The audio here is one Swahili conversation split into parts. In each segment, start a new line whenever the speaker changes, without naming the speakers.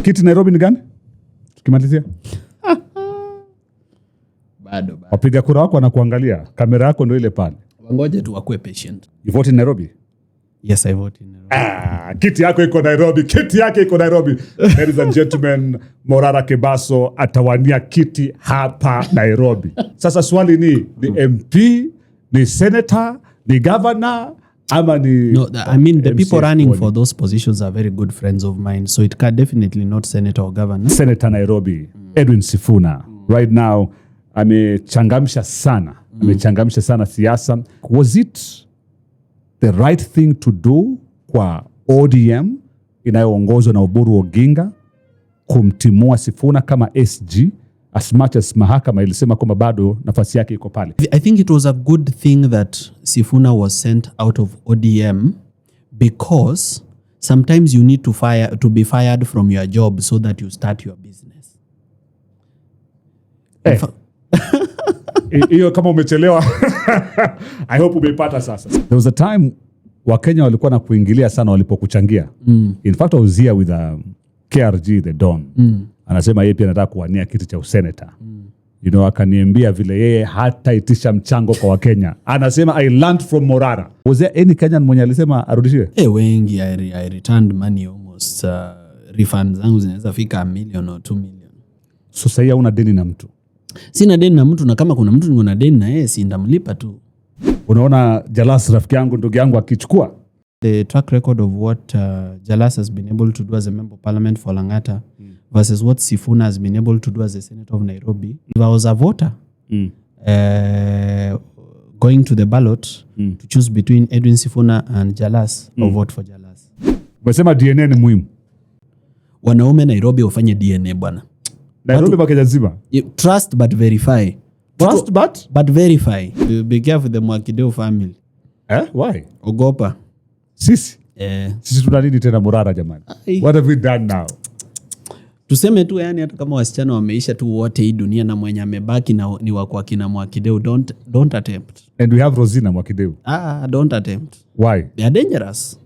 Kiti Nairobi ni gani? Tukimalizia.
Bado.
Wapiga kura wako wanakuangalia. Kamera yako ndio ile pale.
Wangoje tu wakue patient.
You vote in Nairobi?
Yes, I vote in Nairobi.
Kiti yako iko Nairobi. Kiti yake iko Nairobi. Ladies and gentlemen, Morara Kebaso atawania kiti hapa Nairobi. Sasa swali ni MP, ni senator, ni governor, ama ni...
No, I mean the
MCA
people running
body.
for those positions are very good friends of mine. So it can definitely not senator or governor.
Senator Nairobi, Edwin Sifuna. Right now, amechangamsha sana. Amechangamsha sana siasa. Was it the right thing to do kwa ODM inayoongozwa na Oburu Oginga kumtimua Sifuna kama SG as much as mahakama ilisema kwamba bado nafasi yake iko pale?
I think it was a good thing that Sifuna was sent out of ODM because sometimes you need to be fired from your job so that you start your business.
Hiyo kama umechelewa. I hope umeipata sasa. There was a time Wakenya walikuwa na kuingilia sana walipokuchangia. In fact I was here with KRG the Don. Anasema yeye pia anataka kuwania kiti cha useneta. You know, akaniambia vile yeye hataitisha mchango kwa Wakenya. Anasema I learned from Morara. Was there any Kenyan mwenye alisema arudishie?
Wengi I returned money almost. Refunds zangu zinaweza fika 1 million or 2 million.
So sasa hauna deni na mtu?
Sina deni na mtu, na kama kuna mtu niko na deni na yeye si ndamlipa tu.
Unaona Jalas rafiki yangu ndugu yangu akichukua
the track record of what Jalas has been able to do as a member of parliament for Lang'ata versus what Sifuna has been able to do as a senator of Nairobi. If I was a voter going to the ballot to choose between Edwin Sifuna and Jalas, I'll vote for Jalas.
Umesema DNA ni muhimu.
Wanaume Nairobi wafanye DNA bwana.
Nairobi Kenya nzima.
Trust but verify.
Trust
but verify. Be careful the Mwakideu family.
Why?
Ogopa.
Sisi tunalini tena Morara jamani? What have we done now?
Tuseme tu yani hata kama wasichana wameisha tu wote hii dunia na mwenye amebaki na ni wako akina Mwakideu, don't attempt.
And we have Rosina Mwakideu.
Don't attempt.
Why?
They are dangerous.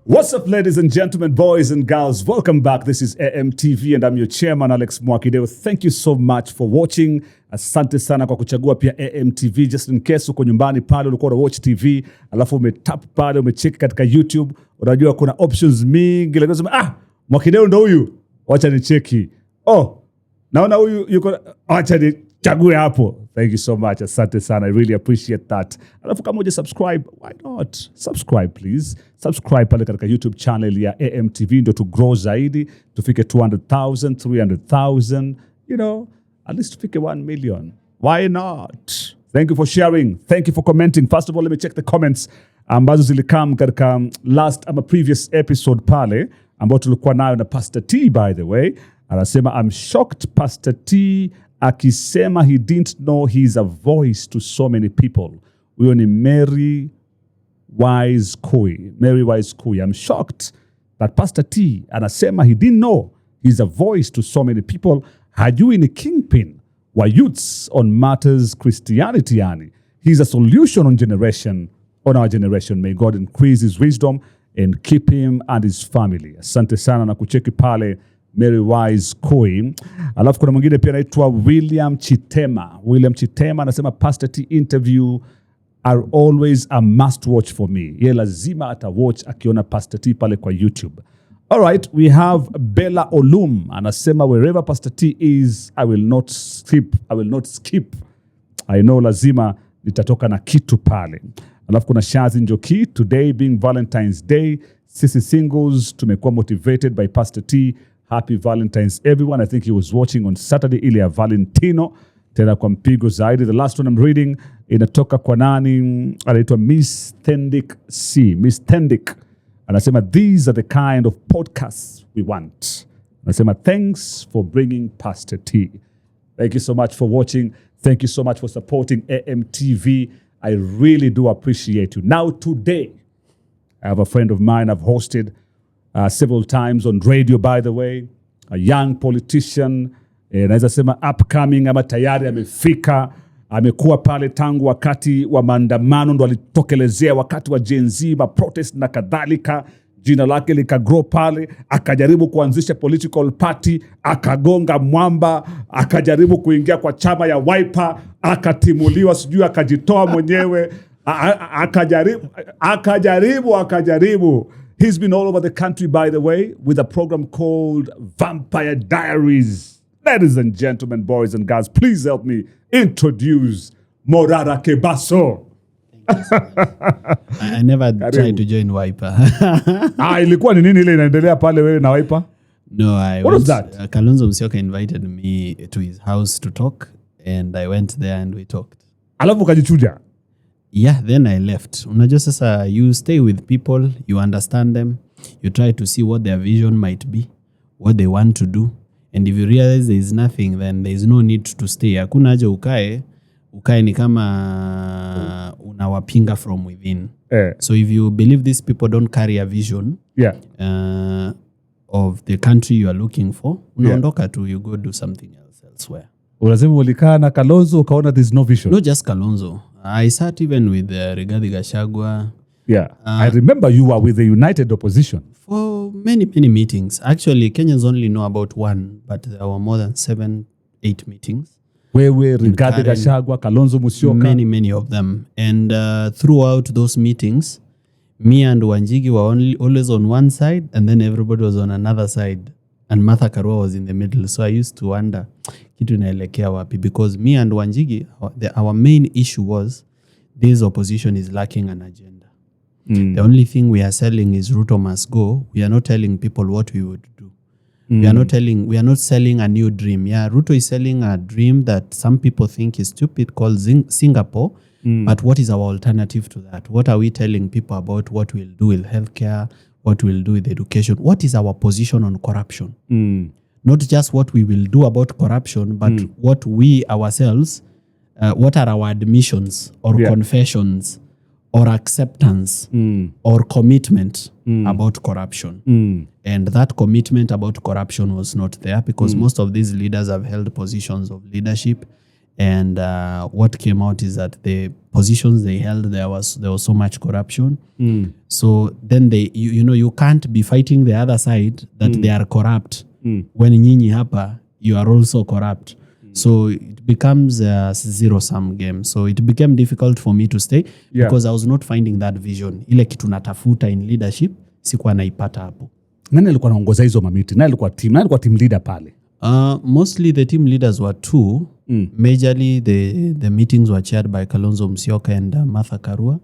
What's up, ladies and gentlemen, boys and girls? Welcome back. This is AMTV and I'm your chairman, Alex Mwakideu. Thank you so much for watching. Asante sana kwa kuchagua pia AMTV. Just in case uko nyumbani pale ulikuwa na watch TV, alafu umetap pale, umecheck katika YouTube, unajua kuna options mingi. Like unasema, Mwakideu ndo huyu, wacha ni cheki. Naona huyu yuko, wacha ni chague hapo. Thank you so much. Asante sana. I really appreciate that. Alafu kama uja subscribe, why not? Subscribe please. Subscribe pale katika YouTube channel ya AMTV ndo to grow zaidi. Tufike 200,000, 300,000, you know, at least tufike 1 million. Why not? Thank you for sharing. Thank you for commenting. First of all, let me check the comments ambazo zilikam katika last ama previous episode pale ambao tulikuwa nayo na Pastor T, by the way. Anasema, I'm shocked Pastor T akisema he didn't know he's a voice to so many people. Huyo ni Mary Wise Kui. I'm shocked that Pastor T anasema he didn't know he's a voice to so many people. Hajui ni kingpin wa youths on matters Christianity yani. He's a solution on our generation. May God increase his wisdom and keep him and his family. Asante sana na kucheki pale Mary Wise Kui. Alafu kuna mwingine pia anaitwa William Chitema anasema Pastor T interview are always a must watch for me. Ye lazima ata watch akiona Pastor T pale kwa YouTube. All right, we have Bella Olum anasema wherever Pastor T is, I will not skip. I know lazima nitatoka na kitu pale. Alafu kuna Shazi Njoki, today being Valentine's Day, sisi singles tumekuwa motivated by Pastor T. Happy Valentine's everyone. I think he was watching on Saturday ile ya Valentino. Tena kwa mpigo zaidi. The last one I'm reading inatoka kwa nani? Anaitwa Miss Tendik C. Miss Tendik anasema these are the kind of podcasts we want. Anasema thanks for bringing Pastor T. Thank you so much for watching. Thank you so much for supporting AMTV. I really do appreciate you. Now, today, I have a friend of mine I've hosted several times on radio, by the way, a young politician, naweza sema upcoming ama tayari amefika. Amekuwa pale tangu wakati wa maandamano, ndo alitokelezea wakati wa Gen Z, protest na kadhalika. Jina lake likagrow pale, akajaribu kuanzisha political party, akagonga mwamba, akajaribu kuingia kwa chama ya Wiper, akatimuliwa, sijui akajitoa mwenyewe, akajaribu. He's been all over the country, by the way, with a program called Vampire Diaries. Ladies and gentlemen, boys and girls, please help me introduce Morara Kebaso.
I never tried to join Wiper.
Ilikuwa ni nini ile inaendelea pale wewe na Wiper?
No,
What was that?
Kalonzo Musyoka invited me to his house to talk, and I went there and we talked.
Alafu ukajichuja?
Yeah, then I left. Unajua sasa, you stay with people, you understand them, you try to see what their vision might be, what they want to do, and if you realize there is nothing, then there is no need to stay. Hakuna haja ukae ni kama unawapinga from within. So if you believe these people don't carry a vision of the country you are looking for, unaondoka tu, you go do something else elsewhere.
Unasema ulikaa na Kalonzo ukaona there's no vision?
Not just Kalonzo. I sat even with Rigathi Gachagua.
Yeah, I remember you were with the United Opposition.
For many meetings. Actually, Kenyans only know about one, but there were more than 7-8 meetings.
Wewe, Rigathi Gachagua, Kalonzo Musyoka.
Many of them. And throughout those meetings, me and Wanjigi were always on one side, and then everybody was on another side. And Martha Karua was in the middle. So I used to wonder, kitu inaelekea wapi? Because me and Wanjigi, our main issue was this opposition is lacking an agenda. The only thing we are selling is Ruto must go. We are not telling people what we would do. We are not selling a new dream. Yeah, Ruto is selling a dream that some people think is stupid, called Singapore. But what is our alternative to that? What are we telling people about what we'll do with healthcare, what we'll do with education? What is our position on corruption? Not just what we will do about corruption, but what we ourselves, what are our admissions or confessions or acceptance or commitment about corruption. And that commitment about corruption was not there, because most of these leaders have held positions of leadership. And what came out is that the positions they held, there was so much corruption. So then you can't be fighting the other side that they are corrupt when nyinyi hapa you are also corrupt. So it becomes a zero-sum game. So it became difficult for me to stay because I was not finding that vision. Ile kitu natafuta in leadership, sikuwa naipata hapo.
Nani alikuwa anaongoza hizo mamiti? Nani alikuwa team leader pale?
Mostly the team leaders were two. Majorly the meetings were chaired by Kalonzo Musyoka and Martha Karua.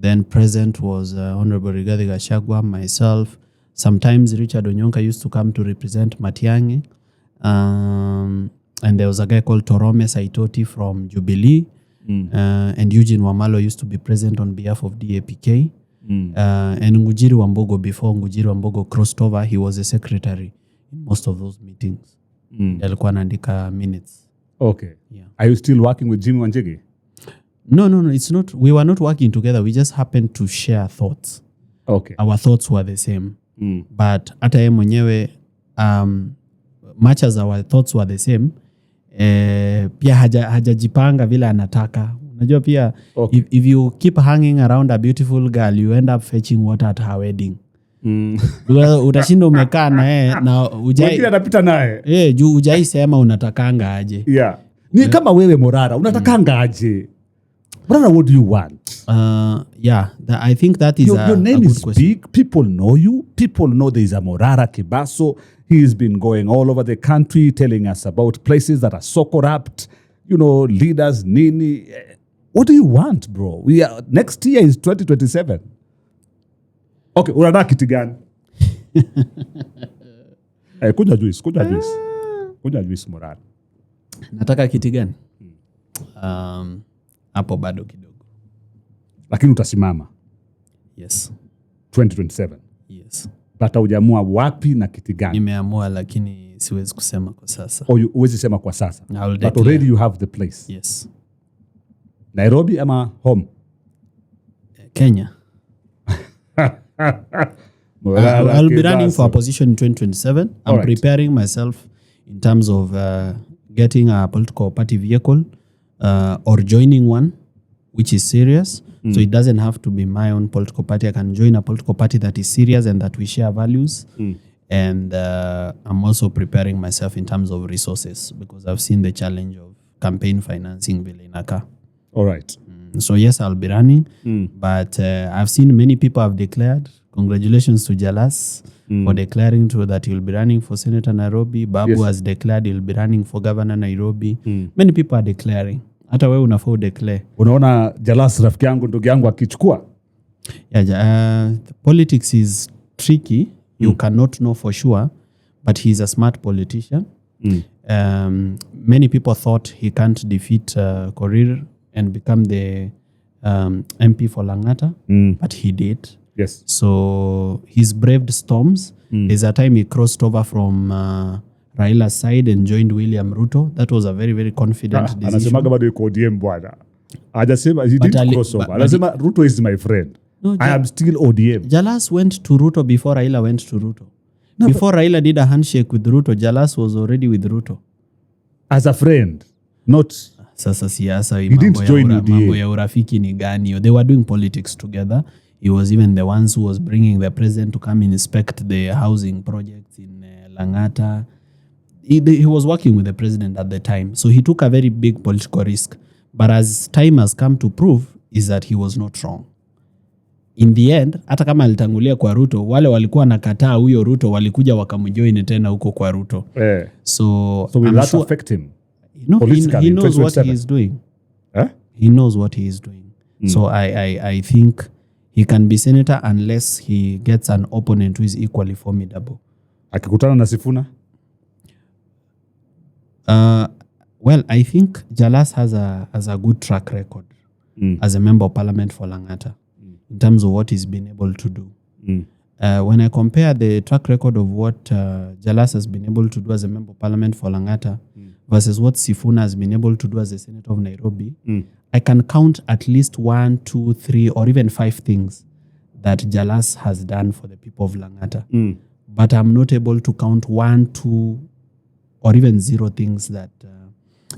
Then present was Honorable Rigathi Gachagua, myself. Sometimes Richard Onyonka used to come to represent Matiang'i. And there was a guy called Torome Saitoti from Jubilee. And Eugene Wamalo used to be present on behalf of DAPK. And Ngujiri Wambogo, before Ngujiri Wambogo crossed over, he was a secretary in most of those meetings. Alikuwa anaandika minutes.
Okay. Yeah. Are you still working with Jimmy Wanjigi?
No, it's not. We were not working together. We just happened to share thoughts.
Okay.
Our thoughts were the same. But hata yeye mwenyewe, much as our thoughts were the same, pia hajajipanga vile anataka. Unajua pia, if you keep hanging around a beautiful girl, you end up fetching water at her wedding. Utashinda umekaa na na ujai
anapita naye.
Juu ujai sema unatakanga aje.
Yeah. Ni kama wewe Morara, unatakanga aje? Morara, what do you want?
I think that is
your name
a
is
question.
big. People know you. People know there is a Morara Kebaso. He's been going all over the country telling us about places that are so corrupt. Leaders, nini. What do you want, bro? Next year is 2027. Okay, unataka kiti gani? Kuja juice Morara.
Nataka kiti gani? Hapo bado kidogo.
Lakini utasimama.
Yes.
2027.
Yes.
But hujamua wapi na kiti gani?
Nimeamua, lakini siwezi kusema kwa sasa.
Huwezi sema kwa sasa.
I will
But
declare.
already you have the place.
Yes.
Nairobi ama home?
Kenya. I'll be running for a position in 2027. I'm
Alright.
preparing myself in terms of getting a political party vehicle or joining one, which is serious. So it doesn't have to be my own political party. I can join a political party that is serious and that we share values. And I'm also preparing myself in terms of resources because I've seen the challenge of campaign financing vile inakaa.
All right.
So yes, I'll be running, but I've seen many people have declared. Congratulations to Jalas for declaring that he'll be running for Senator Nairobi. Babu has declared he'll be running for Governor Nairobi. Many people are declaring. Hata wewe unafaa declare.
Unaona Jalas rafiki yangu ndugu yangu akichukua?
Yeah, politics is tricky. You cannot know for sure, but he's a smart politician. Many people thought he can't defeat Korir and become the MP for Langata, but he did.
Yes.
So he's braved storms. There's a time he crossed over from Raila's side and joined William Ruto. That was a very, very confident decision.
Anasema bado yuko ODM bwana. Hajasema he didn't cross over. Anasema Ruto is my friend.
No,
I am still ODM.
Jalas went to Ruto before Raila went to Ruto. No, before Raila did a handshake with Ruto, Jalas was already with Ruto.
As a friend, not...
Sasa siasa
mambo
ya urafiki ni gani? They were doing politics together. He was even the ones who was bringing the president to come and inspect the housing projects in Langata. He was working with the president at the time. So he took a very big political risk. But as time has come to prove, is that he was not wrong. In the end, hata kama alitangulia kwa Ruto, wale walikuwa nakataa huyo Ruto walikuja wakamjoin tena huko kwa Ruto. So
will that affect him?
No, he knows what he is doing. He knows what he is doing. So I think he can be senator unless he gets an opponent who is equally formidable.
Akikutana na Sifuna?
Well, I think Jalas has a good track record as a member of parliament for Langata in terms of what he's been able to do. When I compare the track record of what Jalas has been able to do as a member of parliament for Langata versus what Sifuna has been able to do as a senator of Nairobi, I can count at least 1, 2, 3, or even 5 things that Jalas has done for the people of Langata. But I'm not able to count 1, 2, or even 0 things that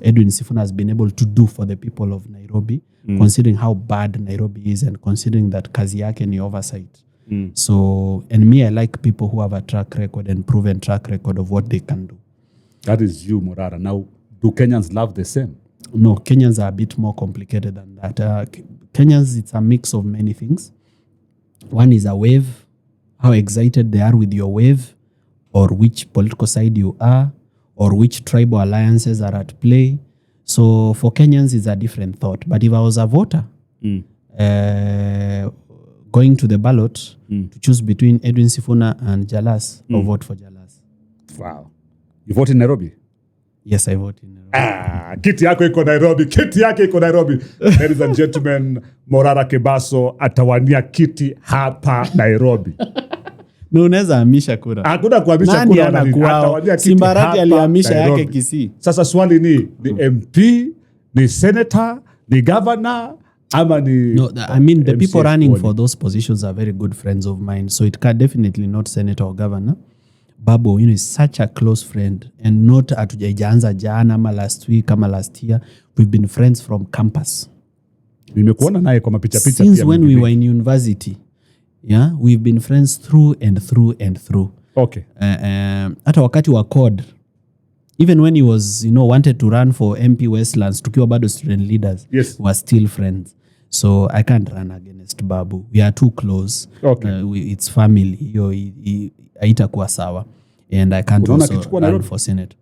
Edwin Sifuna has been able to do for the people of Nairobi, considering how bad Nairobi is and considering that kazi yake ni oversight. So, and me, I like people who have a track record and proven track record of what they can do.
That is you, Morara. Now, do Kenyans love the same?
No, Kenyans are a bit more complicated than that. Kenyans, it's a mix of many things. One is a wave, how excited they are with your wave, or which political side you are, or which tribal alliances are at play. So for Kenyans, it's a different thought. But if I was a voter, going to the ballot to choose between Edwin Sifuna and Jalas, I'll vote for Jalas.
Wow. You vote in Nairobi?
Yes, I vote in Nairobi.
Kiti yako iko Nairobi. Kiti yake iko Nairobi. Ladies and gentlemen, Morara Kebaso atawania kiti hapa Nairobi.
No, unaweza hamisha kura.
Hakuna kuhamisha
nani
kura.
Atawania kiti Simbarati alihamisha yake Kisii.
Sasa swali ni MP, ni senator, ni governor, ama ni...
No, I mean the people running
body.
for those positions are very good friends of mine. So it can definitely not senator or governor. Babu, is such a close friend, and not atujaanza jana ama last week ama last year. We've been friends from campus.
Nimekuona naye kwa mapicha picha
since when we were in university. Yeah, we've been friends through and through and through.
Okay.
Hata wakati wa CORD, even when he was, wanted to run for MP Westlands, tukiwa bado student leaders,
yes,
we were still friends. So I can't run against Babu. We are too close.
Okay.
It's family. Haitakuwa sawa. And I can't also run for Senate.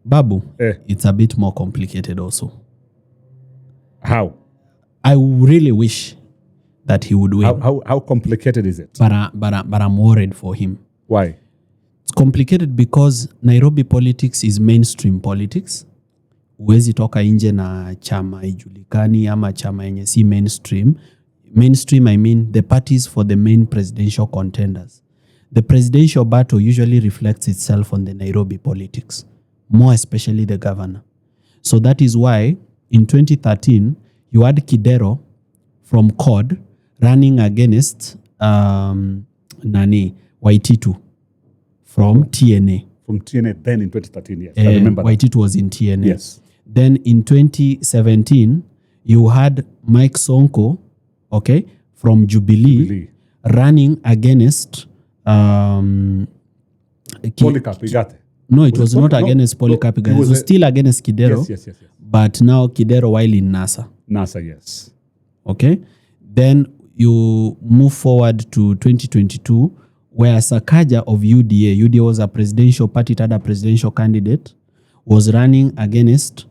Babu, it's a bit more complicated also.
How?
I really wish that he would win.
How complicated is it?
But I'm worried for him.
Why?
It's complicated because Nairobi politics is mainstream politics. Huwezi toka nje na chama ijulikani ama chama yenye si mainstream. Mainstream, I mean the parties for the main presidential contenders. the presidential battle usually reflects itself on the Nairobi politics, more especially the governor. So that is why in 2013, you had Kidero from CORD running against Waititu from TNA.
From TNA then in 2013, yes. I remember
Waititu was in TNA.
Yes.
Then in 2017, you had Mike Sonko, okay, from Jubilee. Running against
Polycarp Igate.
No, it was not against Polycarp Igate. It was still against Kidero.
Yes.
But now Kidero while in NASA.
NASA, yes.
Okay. Then you move forward to 2022, where Sakaja of UDA was a presidential party, it had a presidential candidate, was running against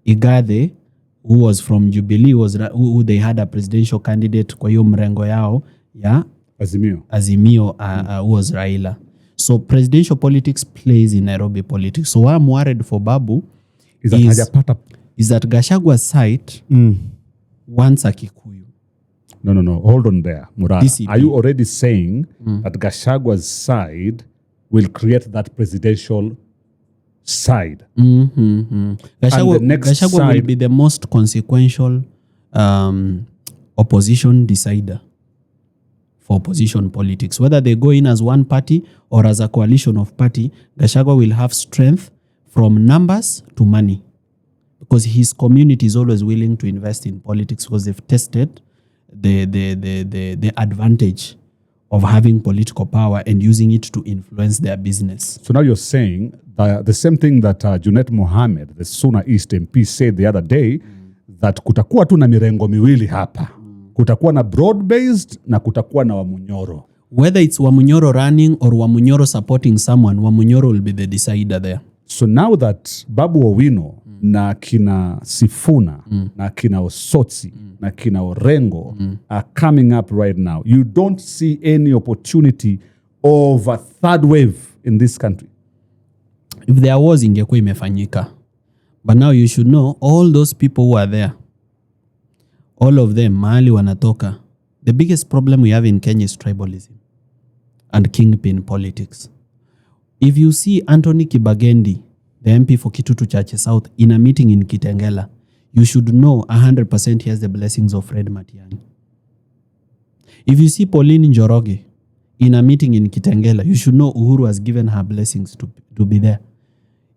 Igade, who was from Jubilee, who they had a presidential candidate kwa hiyo mrengo yao, Azimio who was Raila. So presidential politics plays in Nairobi politics. So what I'm worried for Babu is that Gachagwa's side wants a Kikuyu.
No. Hold on there, Morara. DCP. Are you already saying that Gachagwa's side will create that presidential side?
Gachagua will be the most consequential opposition decider for opposition politics. Whether they go in as one party or as a coalition of party, Gachagua will have strength from numbers to money. Because his community is always willing to invest in politics because they've tested the advantage of having political power and using it to influence their business.
So now you're saying the same thing that Junet Mohamed, the Suna East MP, said the other day, that kutakuwa tu na mirengo miwili hapa. Kutakuwa na broad-based na kutakuwa na Wamunyoro.
Whether it's Wamunyoro running or Wamunyoro supporting someone, Wamunyoro will be the decider there.
So now that Babu Owino na kina Sifuna na kina Osotsi na kina Orengo are coming up right now, you don't see any opportunity of a third wave in this country?
If there was, ingekuwa imefanyika. But now you should know all those people who are there, all of them, mahali wanatoka. The biggest problem we have in Kenya is tribalism and kingpin politics. If you see Anthony Kibagendi, the MP for Kitutu Chache South, in a meeting in Kitengela, you should know 100% he has the blessings of Fred Matiang'i. If you see Pauline Njoroge in a meeting in Kitengela, you should know Uhuru has given her blessings to be there.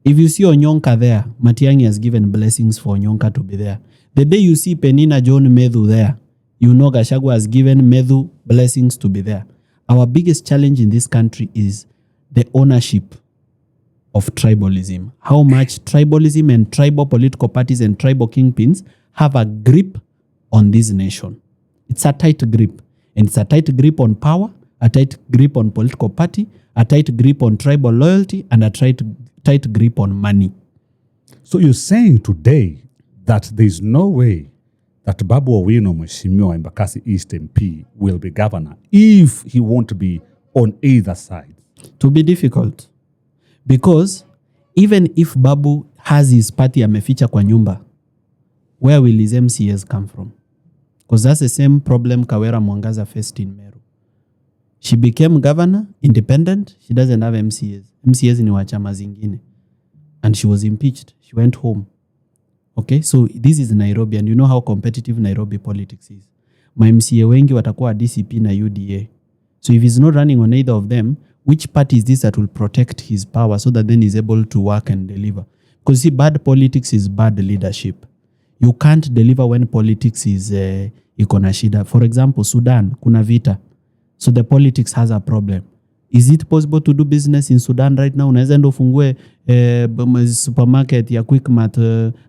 If you see Onyonka there, Matiang'i has given blessings for Onyonka to be there. The day you see Penina John Medhu there, you know Gachagua has given Medhu blessings to be there. Our biggest challenge in this country is the ownership of tribalism. How much tribalism and tribal political parties and tribal kingpins have a grip on this nation. It's a tight grip. And it's a tight grip on power, a tight grip on political party, a tight grip on tribal loyalty, and a tight grip on money.
So you're saying today that there's no way that Babu Owino Mheshimiwa Embakasi East MP will be governor if he won't be on either side?
To be difficult. Because even if Babu has his party ameficha kwa nyumba, where will his MCAs come from? Because that's the same problem Kawera Mwangaza faced in Meru. She became governor, independent. She doesn't have MCAs. MCAs ni wa chama zingine. And she was impeached. She went home. Okay, so this is Nairobi, and you know how competitive Nairobi politics is. My MCA wengi watakuwa DCP na UDA. So if he's not running on either of them, which party is this that will protect his power so that then he's able to work and deliver? Because see, bad politics is bad leadership. You can't deliver when politics is iko na shida. For example, Sudan, kuna vita. So the politics has a problem. Is it possible to do business in Sudan right now? Unaweza enda ufungue supermarket ya Quickmart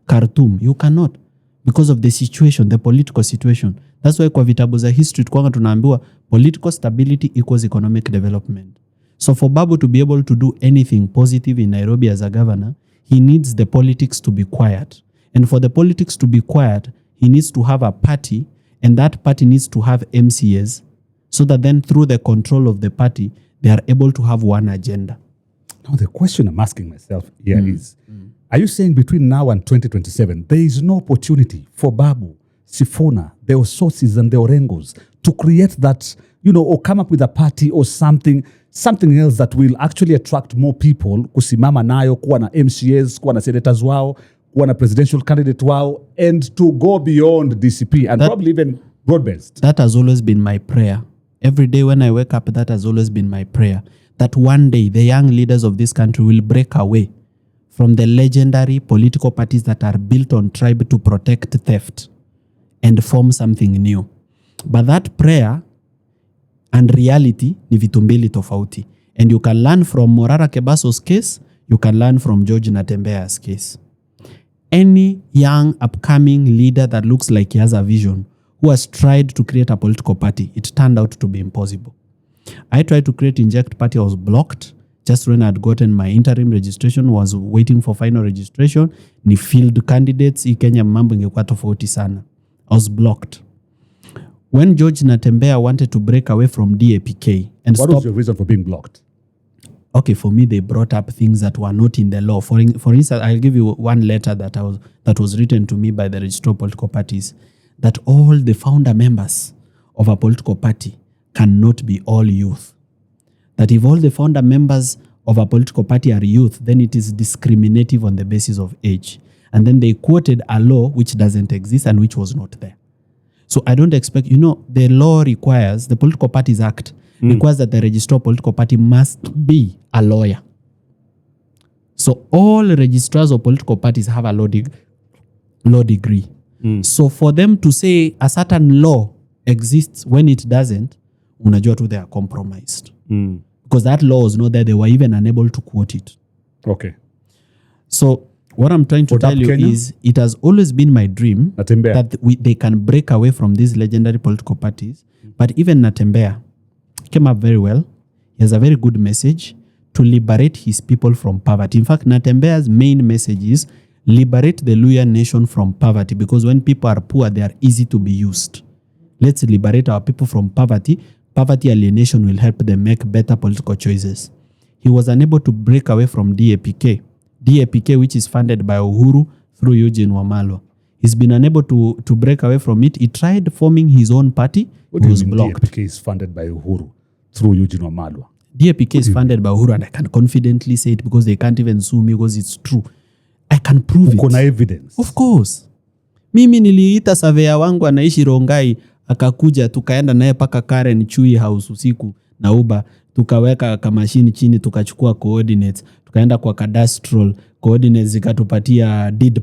Khartoum. You cannot. Because of the situation, the political situation. That's why kwa vitabu za history tukwanga tunaambiwa political stability equals economic development. So for Babu to be able to do anything positive in Nairobi as a governor, he needs the politics to be quiet. And for the politics to be quiet, he needs to have a party, and that party needs to have MCAs, so that then through the control of the party, they are able to have one agenda.
Now the question I'm asking myself here is, are you saying between now and 2027, there is no opportunity for Babu, Sifuna, the Ososis and the Orengos to create that, or come up with a party or something else that will actually attract more people kusimama nayo, kuwa na MCAs, kuwa na senators wao, kuwa na presidential candidate wao, and to go beyond DCP and probably even broad-based.
That has always been my prayer. Every day when I wake up, that has always been my prayer. That one day the young leaders of this country will break away from the legendary political parties that are built on tribe to protect theft and form something new. But that prayer and reality ni vitu mbili tofauti. And you can learn from Morara Kebaso's case, you can learn from George Natembea's case. Any young upcoming leader that looks like he has a vision, who has tried to create a political party, it turned out to be impossible. I tried to create Inject Party, I was blocked. Just when I had gotten my interim registration, was waiting for final registration, ni field candidates, hii Kenya mambo ingekuwa tofauti sana. I was blocked. When George Natembea wanted to break away from DAPK and
What was your reason for being blocked?
Okay, for me, they brought up things that were not in the law. For instance, I'll give you one letter that was written to me by the registrar of political parties, that all the founder members of a political party cannot be all youth. That if all the founder members of a political party are youth, then it is discriminative on the basis of age. And then they quoted a law which doesn't exist and which was not there. So I don't expect, the law requires, the Political Parties Act requires that the registrar of political party must be a lawyer. So all registrars of political parties have a law degree. So for them to say a certain law exists when it doesn't, unajua tu they are compromised. Because that law was not there, they were even unable to quote it.
Okay.
So what I'm trying to tell you is, it has always been my dream that they can break away from these legendary political parties. But even Natembea came up very well. He has a very good message to liberate his people from poverty. In fact, Natembea's main message is liberate the Luhya nation from poverty, because when people are poor, they are easy to be used. Let's liberate our people from poverty. Poverty alienation will help them make better political choices. He was unable to break away from DAPK, which is funded by Uhuru through Eugene Wamalwa. He's been unable to break away from it. He tried forming his own party.
What do you mean blocked. DAPK is funded by Uhuru through Eugene Wamalwa?
DAPK is funded by Uhuru, and I can confidently say it because they can't even sue me because it's true. I can prove it.
Kuna evidence.
Of course. Mimi niliita surveyor wangu anaishi Rongai, akakuja tukaenda naye paka Karen Chui House usiku na Uber, tukaweka kamashini chini, tukachukua coordinates, tukaenda kwa cadastral, coordinates ikatupatia deed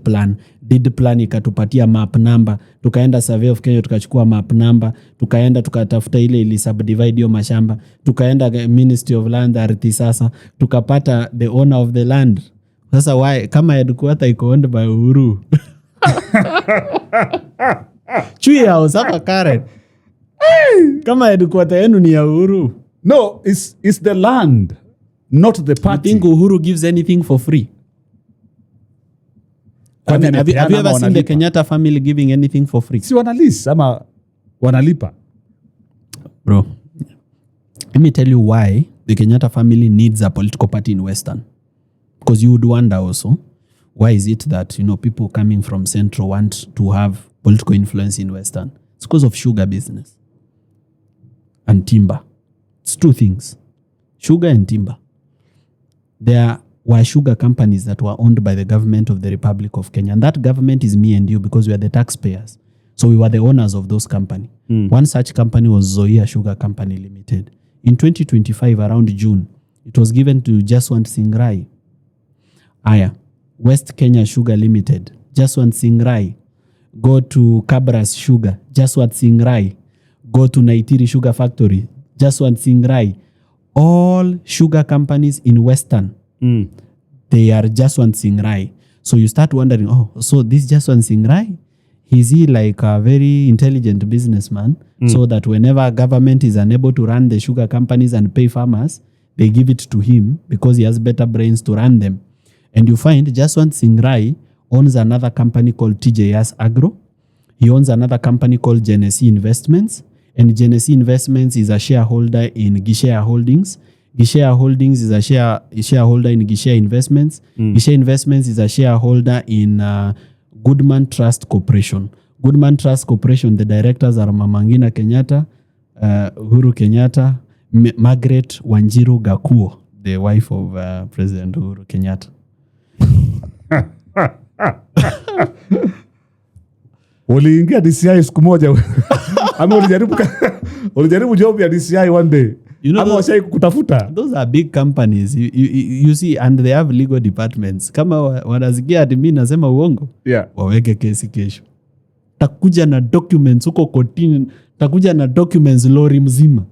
plan ikatupatia map number, tukaenda Survey of Kenya tukachukua map number, tukaenda tukatafuta ile ili subdivide hiyo mashamba, tukaenda Ministry of Land Ardhi, sasa tukapata the owner of the land. Sasa why kama headquarter iko owned by Uhuru? Chui House hapa Karen. Kama headquarter yenu ni ya Uhuru.
No, it's the land, not the party.
You think Uhuru gives anything for free? Have you ever seen the Kenyatta family giving anything for free?
Si wanalisa ama wanalipa?
Bro, let me tell you why the Kenyatta family needs a political party in Western. Because you would wonder also, why is it that people coming from Central want to have political influence in Western? It's because of sugar business and timber. It's two things, sugar and timber. There were sugar companies that were owned by the government of the Republic of Kenya. And that government is me and you, because we are the taxpayers. So we were the owners of those companies. One such company was Zoia Sugar Company Limited. In 2025, around June, it was given to Jaswant Singh Rai. West Kenya Sugar Limited, Jaswant Singh Rai. Go to Kabras Sugar, Jaswant Singh Rai. Go to Naitiri Sugar Factory, Jaswant Singh Rai. All sugar companies in Western, they are Jaswant Singh Rai. So you start wondering, so this Jaswant Singh Rai, is he like a very intelligent businessman? So that whenever government is unable to run the sugar companies and pay farmers, they give it to him because he has better brains to run them. And you find Jaswant Singh Rai owns another company called TJS Agro. He owns another company called Genesee Investments. And Genesee Investments is a shareholder in Gishea Holdings. Gishea Holdings is a shareholder in Gishea Investments. Gishea Investments is a shareholder in Goodman Trust Corporation. Goodman Trust Corporation, the directors are Mama Ngina Kenyatta, Uhuru Kenyatta, Margaret Wanjiru Gakuo, the wife of President Uhuru Kenyatta.
Uliingia DCI siku moja ama ulijaribu job ya DCI one day? Ama washai kutafuta?
Those are big companies. You see, and they have legal departments. Kama wanasikia ati mimi nasema uongo, waweke kesi kesho. Takuja na documents huko kotini, takuja na documents lori mzima.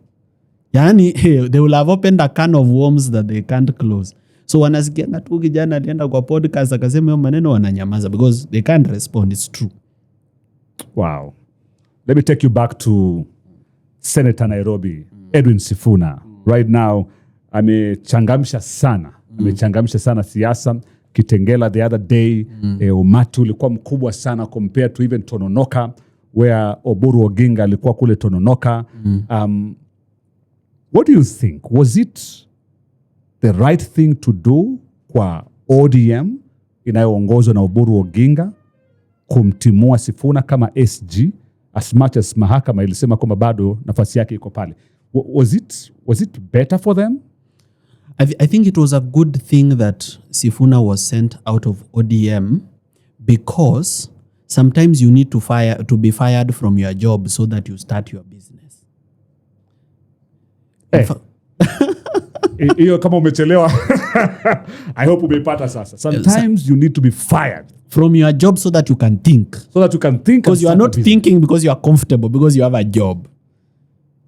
Yani, they will have opened a can of worms that they can't close. So wanasikia na tu kijana alienda kwa podcast akasema hiyo maneno, wananyamaza because they can't respond. It's true.
Wow. Let me take you back to Senator Nairobi, Edwin Sifuna. Right now, amechangamsha sana siasa. Kitengela the other day, umati ulikuwa mkubwa sana compared to even Tononoka, where Oburu Oginga alikuwa kule Tononoka. What do you think? Was it the right thing to do kwa ODM inayoongozwa na Oburu Oginga kumtimua Sifuna kama SG, as much as mahakama ilisema kwamba bado nafasi yake iko pale? Was it better for them?
I think it was a good thing that Sifuna was sent out of ODM, because sometimes you need to be fired from your job so that you start your business.
Hiyo kama umechelewa. I hope umepata sasa. Sometimes you need to be fired
from your job so that you can think.
Because
you are not thinking because you are comfortable, because you have a job.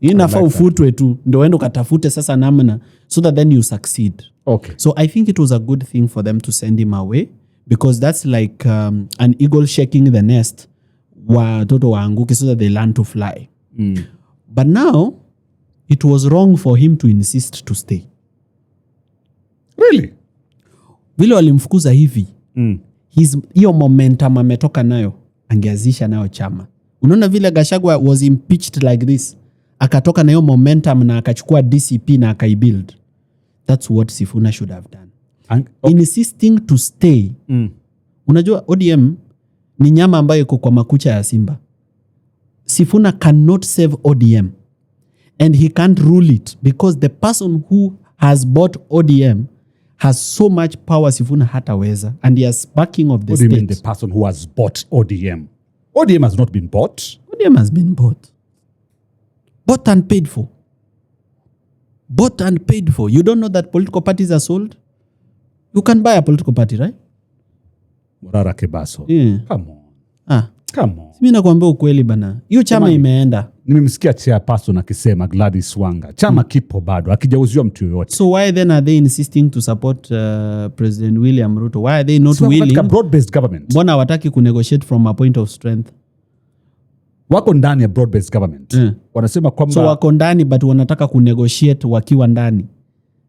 Inafaa ufutwe tu ndio uende ukatafute sasa namna so that then you succeed.
Okay.
So I think it was a good thing for them to send him away, because that's like an eagle shaking the nest, watoto waanguke so that they learn to fly. But now it was wrong for him to insist to stay.
Really?
Vile walimfukuza hivi, hiyo momentum ametoka nayo, angeazisha nayo chama. Unaona vile Gachagua was impeached like this, akatoka na hiyo momentum na akachukua DCP na akaibuild. That's what Sifuna should have done. Insisting to stay. Unajua ODM ni nyama ambayo iko kwa makucha ya simba. Sifuna cannot save ODM. And he can't rule it, because the person who has bought ODM has so much power Sifuna hataweza, and he has backing of the state.
What do you mean the person who has bought ODM? ODM has not been bought.
ODM has been bought. Bought and paid for. Bought and paid for. You don't know that political parties are sold? You can buy a political party, right?
Morara Kebaso.
Yeah.
Come on. Come on.
Mimi nakwambia ukweli bana. Hiyo chama imeenda.
Nimemsikia chairperson akisema Gladys Wanga, chama kipo bado, hakijauziwa mtu yoyote.
So why then are they insisting to support President William Ruto? Why are they not willing?
Broad-based government.
Mbona hawataki kunegotiate from a point of strength?
Wako ndani ya broad-based government. Wanasema kwamba
so wako ndani but wanataka kunegotiate wakiwa ndani.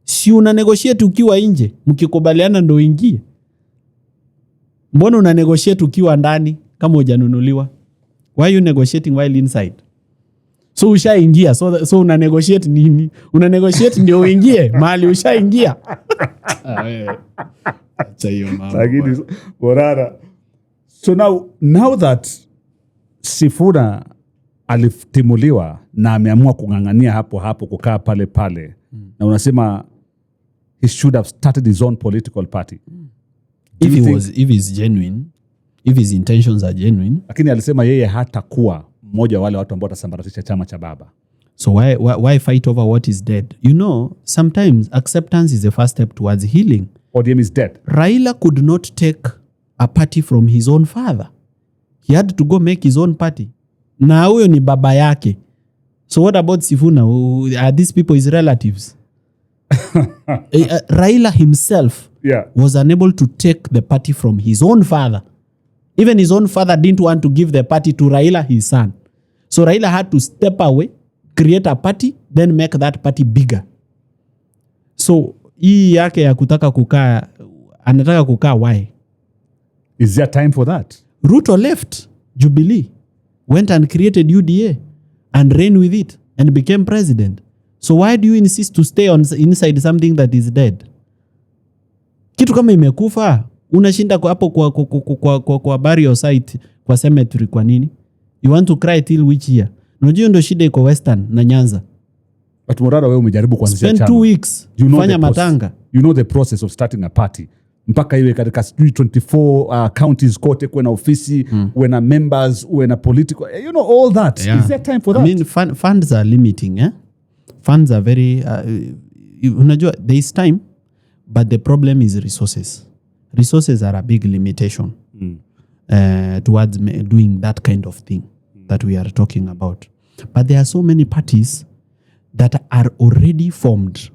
Si una negotiate ukiwa nje, mkikubaliana ndio ingie. Mbona una negotiate ukiwa ndani kama hujanunuliwa? Why are you negotiating while inside? So ushaingia, so una negotiate nini? Una negotiate ndio uingie mahali ushaingia. Acha hiyo mambo.
Lakini Morara. So now that Sifuna alitimuliwa na ameamua kungangania hapo kukaa pale na unasema he should have started his own political party.
If he's genuine, if his intentions are genuine.
Lakini alisema yeye hatakuwa mmoja wale watu ambao watasambaratisha chama cha baba.
So why fight over what is dead? You know, sometimes acceptance is the first step towards healing.
ODM is dead.
Raila could not take a party from his own father. He had to go make his own party. Na huyo ni baba yake. So what about Sifuna? Are these people his relatives? Raila himself was unable to take the party from his own father. Even his own father didn't want to give the party to Raila, his son. So Raila had to step away, create a party, then make that party bigger. So hii yake ya kutaka kukaa, anataka kukaa why?
Is there time for that?
Ruto left Jubilee, went and created UDA and ran with it and became president. So why do you insist to stay inside something that is dead? Kitu kama imekufa, unashinda hapo kwa burial site, kwa cemetery kwa nini? You want to cry till which year? Unajua ndo shida iko Western na Nyanza.
But Morara wewe umejaribu kuanzisha chama.
Spend 2 weeks fanya matanga.
You know the process of starting a party. Mpaka iwe katika 24 counties kote kuwe na ofisi, uwe na members, uwe na political, you know all that.
Yeah.
Is there time for that?
I mean funds are limiting, eh? Funds are very unajua there is time, but the problem is resources. Resources are a big limitation towards doing that kind of thing that we are talking about. But there are so many parties that are already formed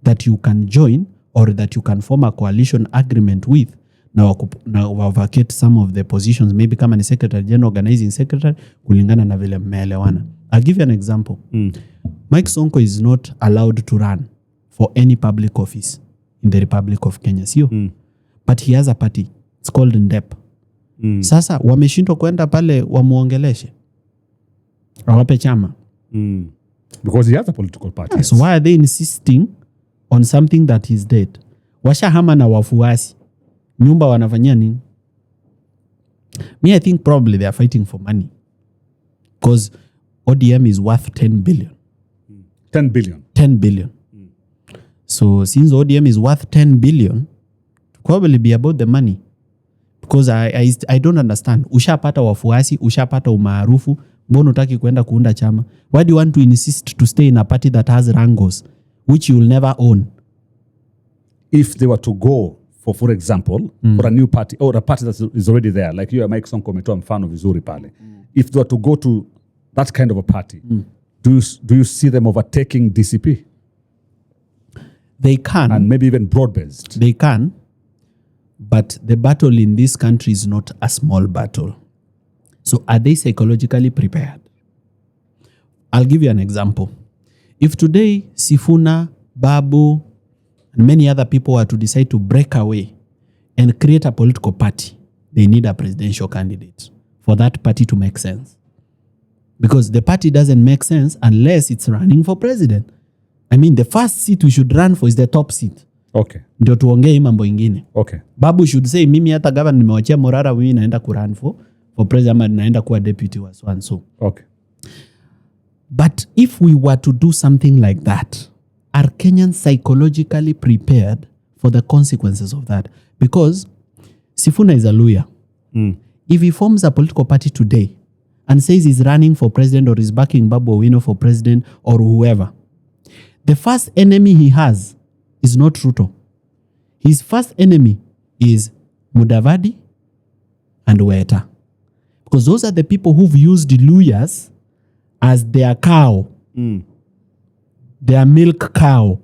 that you can join or that you can form a coalition agreement with na vacate some of the positions, maybe kama ni secretary general, organizing secretary, kulingana na vile mmeelewana. I'll give you an example. Mike Sonko is not allowed to run for any public office in the Republic of Kenya, sio? But he has a party. It's called NDEP. Sasa wameshindwa kwenda pale wamuongeleshe. Awape chama.
Because he has a political party.
Yeah, so why are they insisting on something that is dead? Washahama na wafuasi. Nyumba wanafanyia nini? Me, I think probably they are fighting for money. Because ODM is worth 10 billion.
10 billion.
10 billion. So since ODM is worth 10 billion, probably be about the money. Because I don't understand. Ushapata wafuasi, ushapata umaarufu, mbona utaki kuenda kuunda chama? Why do you want to insist to stay in a party that has rangos, which you will never own?
If they were to go for example, for a new party or a party that is already there, like you, Mike Sonko umetoa mfano vizuri pale. If they were to go to that kind of a party, do you see them overtaking DCP?
They can.
And maybe even broad-based.
They can. But the battle in this country is not a small battle. So are they psychologically prepared? I'll give you an example. If today Sifuna, Babu, and many other people were to decide to break away and create a political party, they need a presidential candidate for that party to make sense. Because the party doesn't make sense unless it's running for president. I mean, the first seat we should run for is the top seat.
Okay.
Ndio tuongee mambo ingine.
Okay.
Babu should say, mimi hata governor nimewachia Morara, mimi naenda kurun for president, ama naenda kuwa deputy wa so and so.
Okay.
But if we were to do something like that, are Kenyans psychologically prepared for the consequences of that? Because Sifuna is a lawyer. If he forms a political party today and says he's running for president or is backing Babu Owino for president or whoever, the first enemy he has is not Ruto. His first enemy is Mudavadi and Weta. Because those are the people who've used lawyers as their cow, their milk cow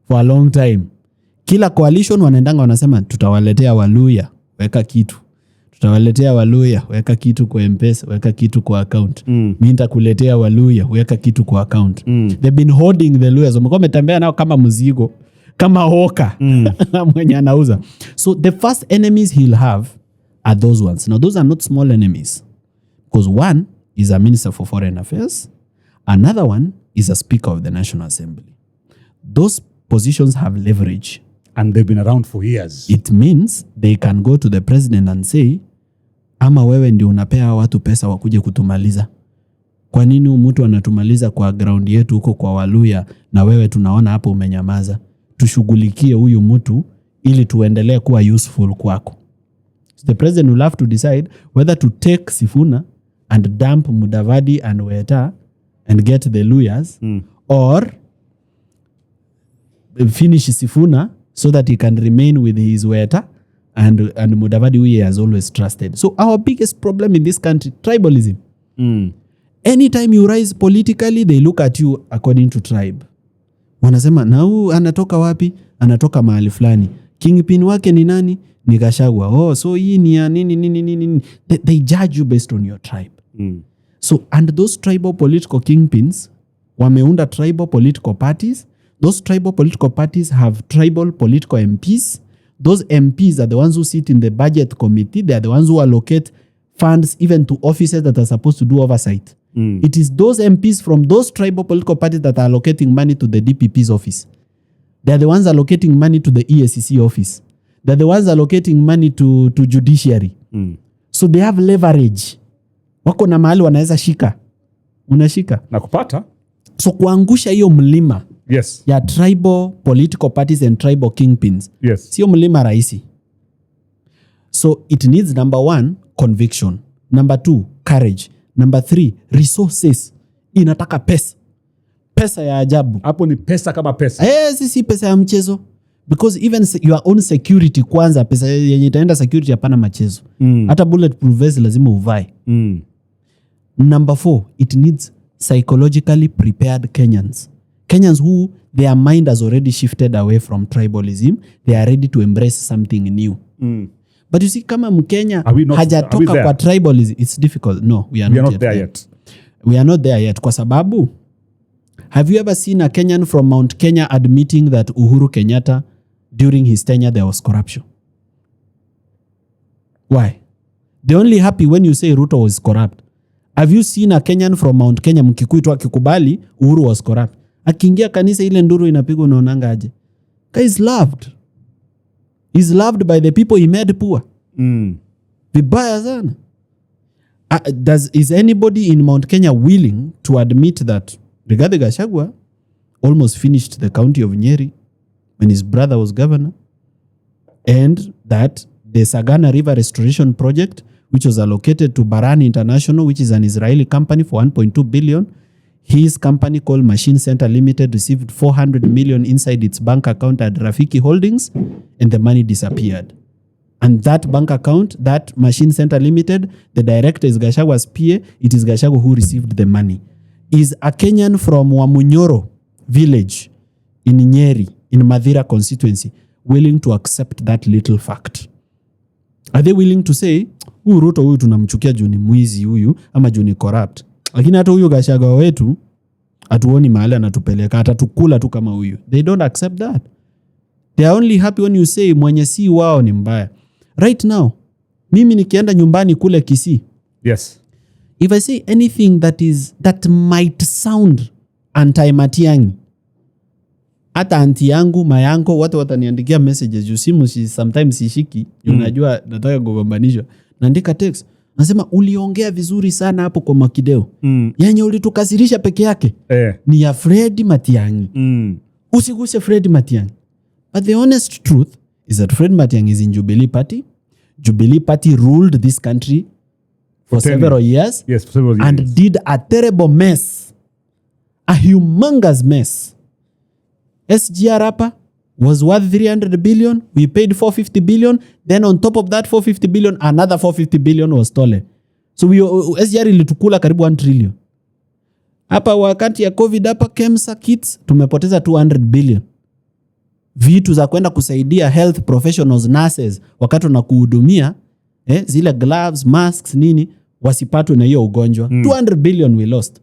for a long time. Kila coalition wanaendanga wanasema tutawaletea Waluya, weka kitu. Tutawaletea Waluya, weka kitu kwa M-Pesa, weka kitu kwa account. Mimi nitakuletea Waluya, weka kitu kwa account. They've been hoarding the lawyers. Wamekuwa wametembea nao kama mzigo, kama hoka mwenye anauza. So the first enemies he'll have are those ones. Now those are not small enemies. Because one is a minister for foreign affairs. Another one is a speaker of the National Assembly. Those positions have leverage.
And they've been around for years.
It means they can go to the president and say, ama wewe ndio unapea watu pesa wakuje kutumaliza. Kwa nini mtu anatumaliza kwa ground yetu huko kwa Waluya na wewe tunaona hapo umenyamaza? Tushughulikie huyu mtu ili tuendelee kuwa useful kwako. So the president will have to decide whether to take Sifuna and dump Mudavadi and Weta and get the lawyers, or finish Sifuna so that he can remain with his Weta and Mudavadi, who he has always trusted. So our biggest problem in this country, tribalism. Anytime you rise politically, they look at you according to tribe. Wanasema, na huu anatoka wapi? Anatoka mahali fulani. Kingpin wake ni nani? Ni Gachagua. Oh, so hii ni ya nini. They judge you based on your tribe. So, and those tribal political kingpins wameunda tribal political parties. Those tribal political parties have tribal political MPs. Those MPs are the ones who sit in the budget committee. They are the ones who allocate funds even to offices that are supposed to do oversight. It is those MPs from those tribal political parties that are allocating money to the DPP's office. They are the ones allocating money to the EACC office. They are the ones allocating money to judiciary. So they have leverage. Wako na mahali wanaweza shika. unashika
na kupata.
So kuangusha hiyo mlima
Yes.
ya tribal political parties and tribal kingpins.
Yes.
Sio mlima rahisi. So it needs number 1 conviction, number 2 courage, number 3 resources. Inataka pesa ya ajabu.
Hapo ni pesa kama pesa.
Si pesa ya mchezo, because even your own security kwanza, pesa yenye itaenda security hapana machezo. Hata bulletproof vest lazima uvae. Number 4, it needs psychologically prepared Kenyans who their mind has already shifted away from tribalism. They are ready to embrace something new. But you see, kama Mkenya hajatoka kwa tribalism, it's difficult. No, we are not there yet. We are not there yet kwa sababu, have you ever seen a Kenyan from Mount Kenya admitting that Uhuru Kenyatta during his tenure there was corruption? Why? They're only happy when you say Ruto was corrupt. Have you seen a Kenyan from Mount Kenya Mkikuyu tu akikubali Uhuru was corrupt? Akiingia kanisa ile nduru inapigwa, unaonanga aje? He's loved. He's loved by the people he made poor. Vibaya sana. Is anybody in Mount Kenya willing to admit that Rigathi Gachagua almost finished the county of Nyeri when his brother was governor, and that the Sagana River Restoration Project, which was allocated to Barani International, which is an Israeli company, for 1.2 billion, his company called Machine Center Limited received 400 million inside its bank account at Rafiki Holdings, and the money disappeared. And that bank account, that Machine Center Limited, the director is Gachagua's PA. It is Gachagua who received the money. Is a Kenyan from Wamunyoro village in Nyeri, in Madhira constituency, willing to accept that little fact? Are they willing to say, huyu Ruto huyu tunamchukia juu ni mwizi huyu ama juu ni corrupt, lakini hata huyu Gachagua wetu atuoni mahali anatupeleka, atatukula tu kama huyu? They don't accept that. They are only happy when you say mwenye si wao ni mbaya. Right now, mimi nikienda nyumbani kule Kisii,
yes,
if I say anything that might sound anti-Matiang'i, hata anti yangu mayango watu wataniandikia messages juu simu sometimes sishiki, unajua nataka kugombanishwa, naandika text nasema uliongea vizuri sana hapo kwa Makideo, yenye ulitukasirisha peke yake ni ya Fred Matiang'i. Usiguse Fred Matiang'i. But the honest truth is that Fred Matiang'i is in Jubilee Party. Jubilee Party ruled this country for several years.
Yes, for several years.
And did a terrible mess. A humongous mess. SGR hapa was worth 300 billion. We paid 450 billion. Then on top of that 450 billion, another 450 billion was stolen. So SGR ilitukula karibu 1 trillion. Hapa wakati ya COVID hapa KEMSA kits tumepoteza 200 billion. Vitu za kwenda kusaidia health professionals, nurses, wakati na kuhudumia zile gloves, masks, nini, wasipatwe na hiyo ugonjwa. 200 billion we lost.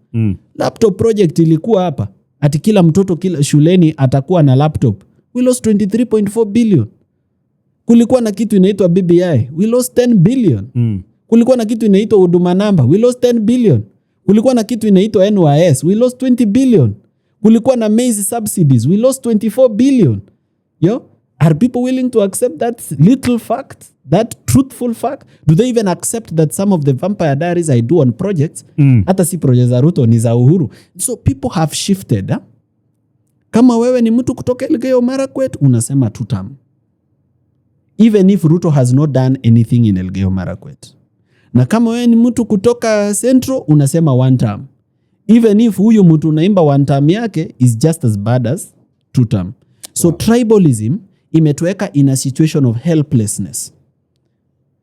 Laptop project ilikuwa hapa, ati kila mtoto kila shuleni atakuwa na laptop. We lost 23.4 billion. Kulikuwa na kitu inaitwa BBI. We lost 10 billion. Kulikuwa na kitu inaitwa huduma namba. We lost 10 billion. Kulikuwa na kitu inaitwa NYS. We lost 20 billion. Kulikuwa na maize subsidies. We lost 24 billion. Are people willing to accept that little fact, that truthful fact? Do they even accept that some of the vampire diaries I do on projects, hata si projects za Ruto, ni za Uhuru? So people have shifted. Kama wewe ni mtu kutoka Elgeyo Marakwet, unasema 2 term. Even if Ruto has not done anything in Elgeyo Marakwet. Na kama wewe ni mtu kutoka Central, unasema 1 term. Even if huyu mtu unaimba 1 term yake is just as bad as 2 term. So tribalism imetuweka in a situation of helplessness.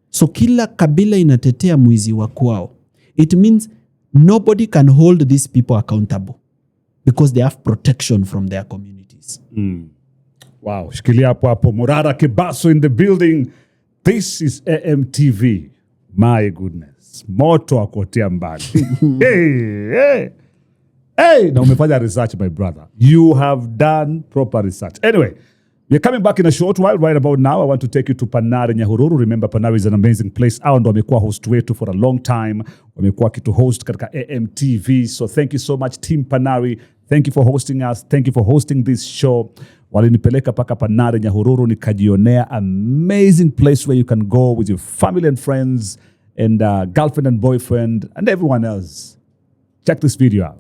So kila kabila inatetea mwizi wa kwao. It means nobody can hold these people accountable because they have protection from their communities.
Wow, shikilia hapo. Morara, Kebaso in the building. This is AMTV. My goodness. Moto akotea mbali. Hey, na umefanya research, my brother. You have done proper research. Anyway, we're coming back in a short while. Right about now, I want to take you to Panari Nyahururu. Remember, Panari is an amazing place. Hao ndo wamekuwa host wetu for a long time. Wamekuwa kitu host katika AMTV. So thank you so much, Team Panari. Thank you for hosting us. Thank you for hosting this show. Walinipeleka paka Panari Nyahururu, nikajionea amazing place where you can go with your family and friends and girlfriend and boyfriend and everyone else. Check this video out.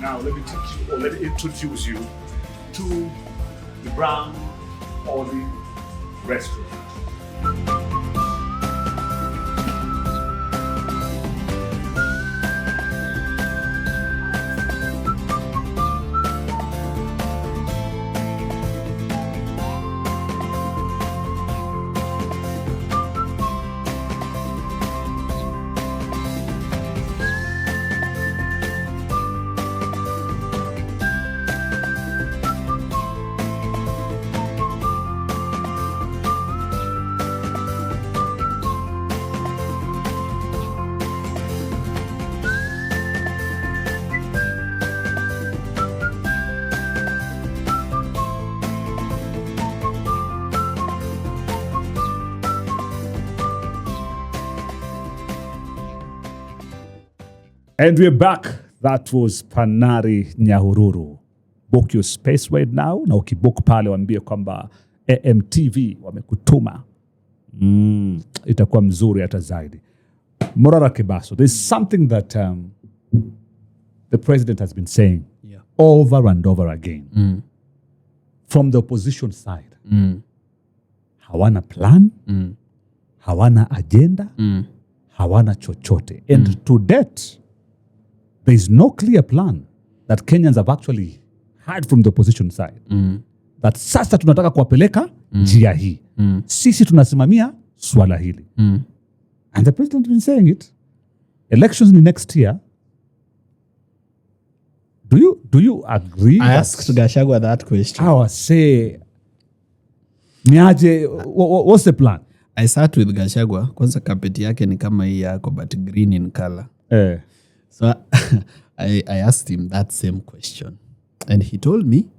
Now let me teach you, or let me introduce you to the Brown Olive Restaurant. And we're back. That was Panari Nyahururu. Book your space right now. Na ukibook pale waambie kwamba AMTV wamekutuma. Itakuwa mzuri hata zaidi. Morara Kebaso, there's something that the president has been saying over and over again. From the opposition side. Hawana plan. Hawana agenda. Hawana chochote. And to date, there is no clear plan that Kenyans have actually heard from the opposition side. That sasa tunataka kuwapeleka njia hii. Sisi tunasimamia swala hili. And the president has been saying it. Elections in next year. Do you agree?
I asked Gachagua that question.
I say, niaje, what's the plan?
I sat with Gachagua. Kwanza kapeti yake ni kama hii yako, but green in color. So I asked him that same question. And he told me,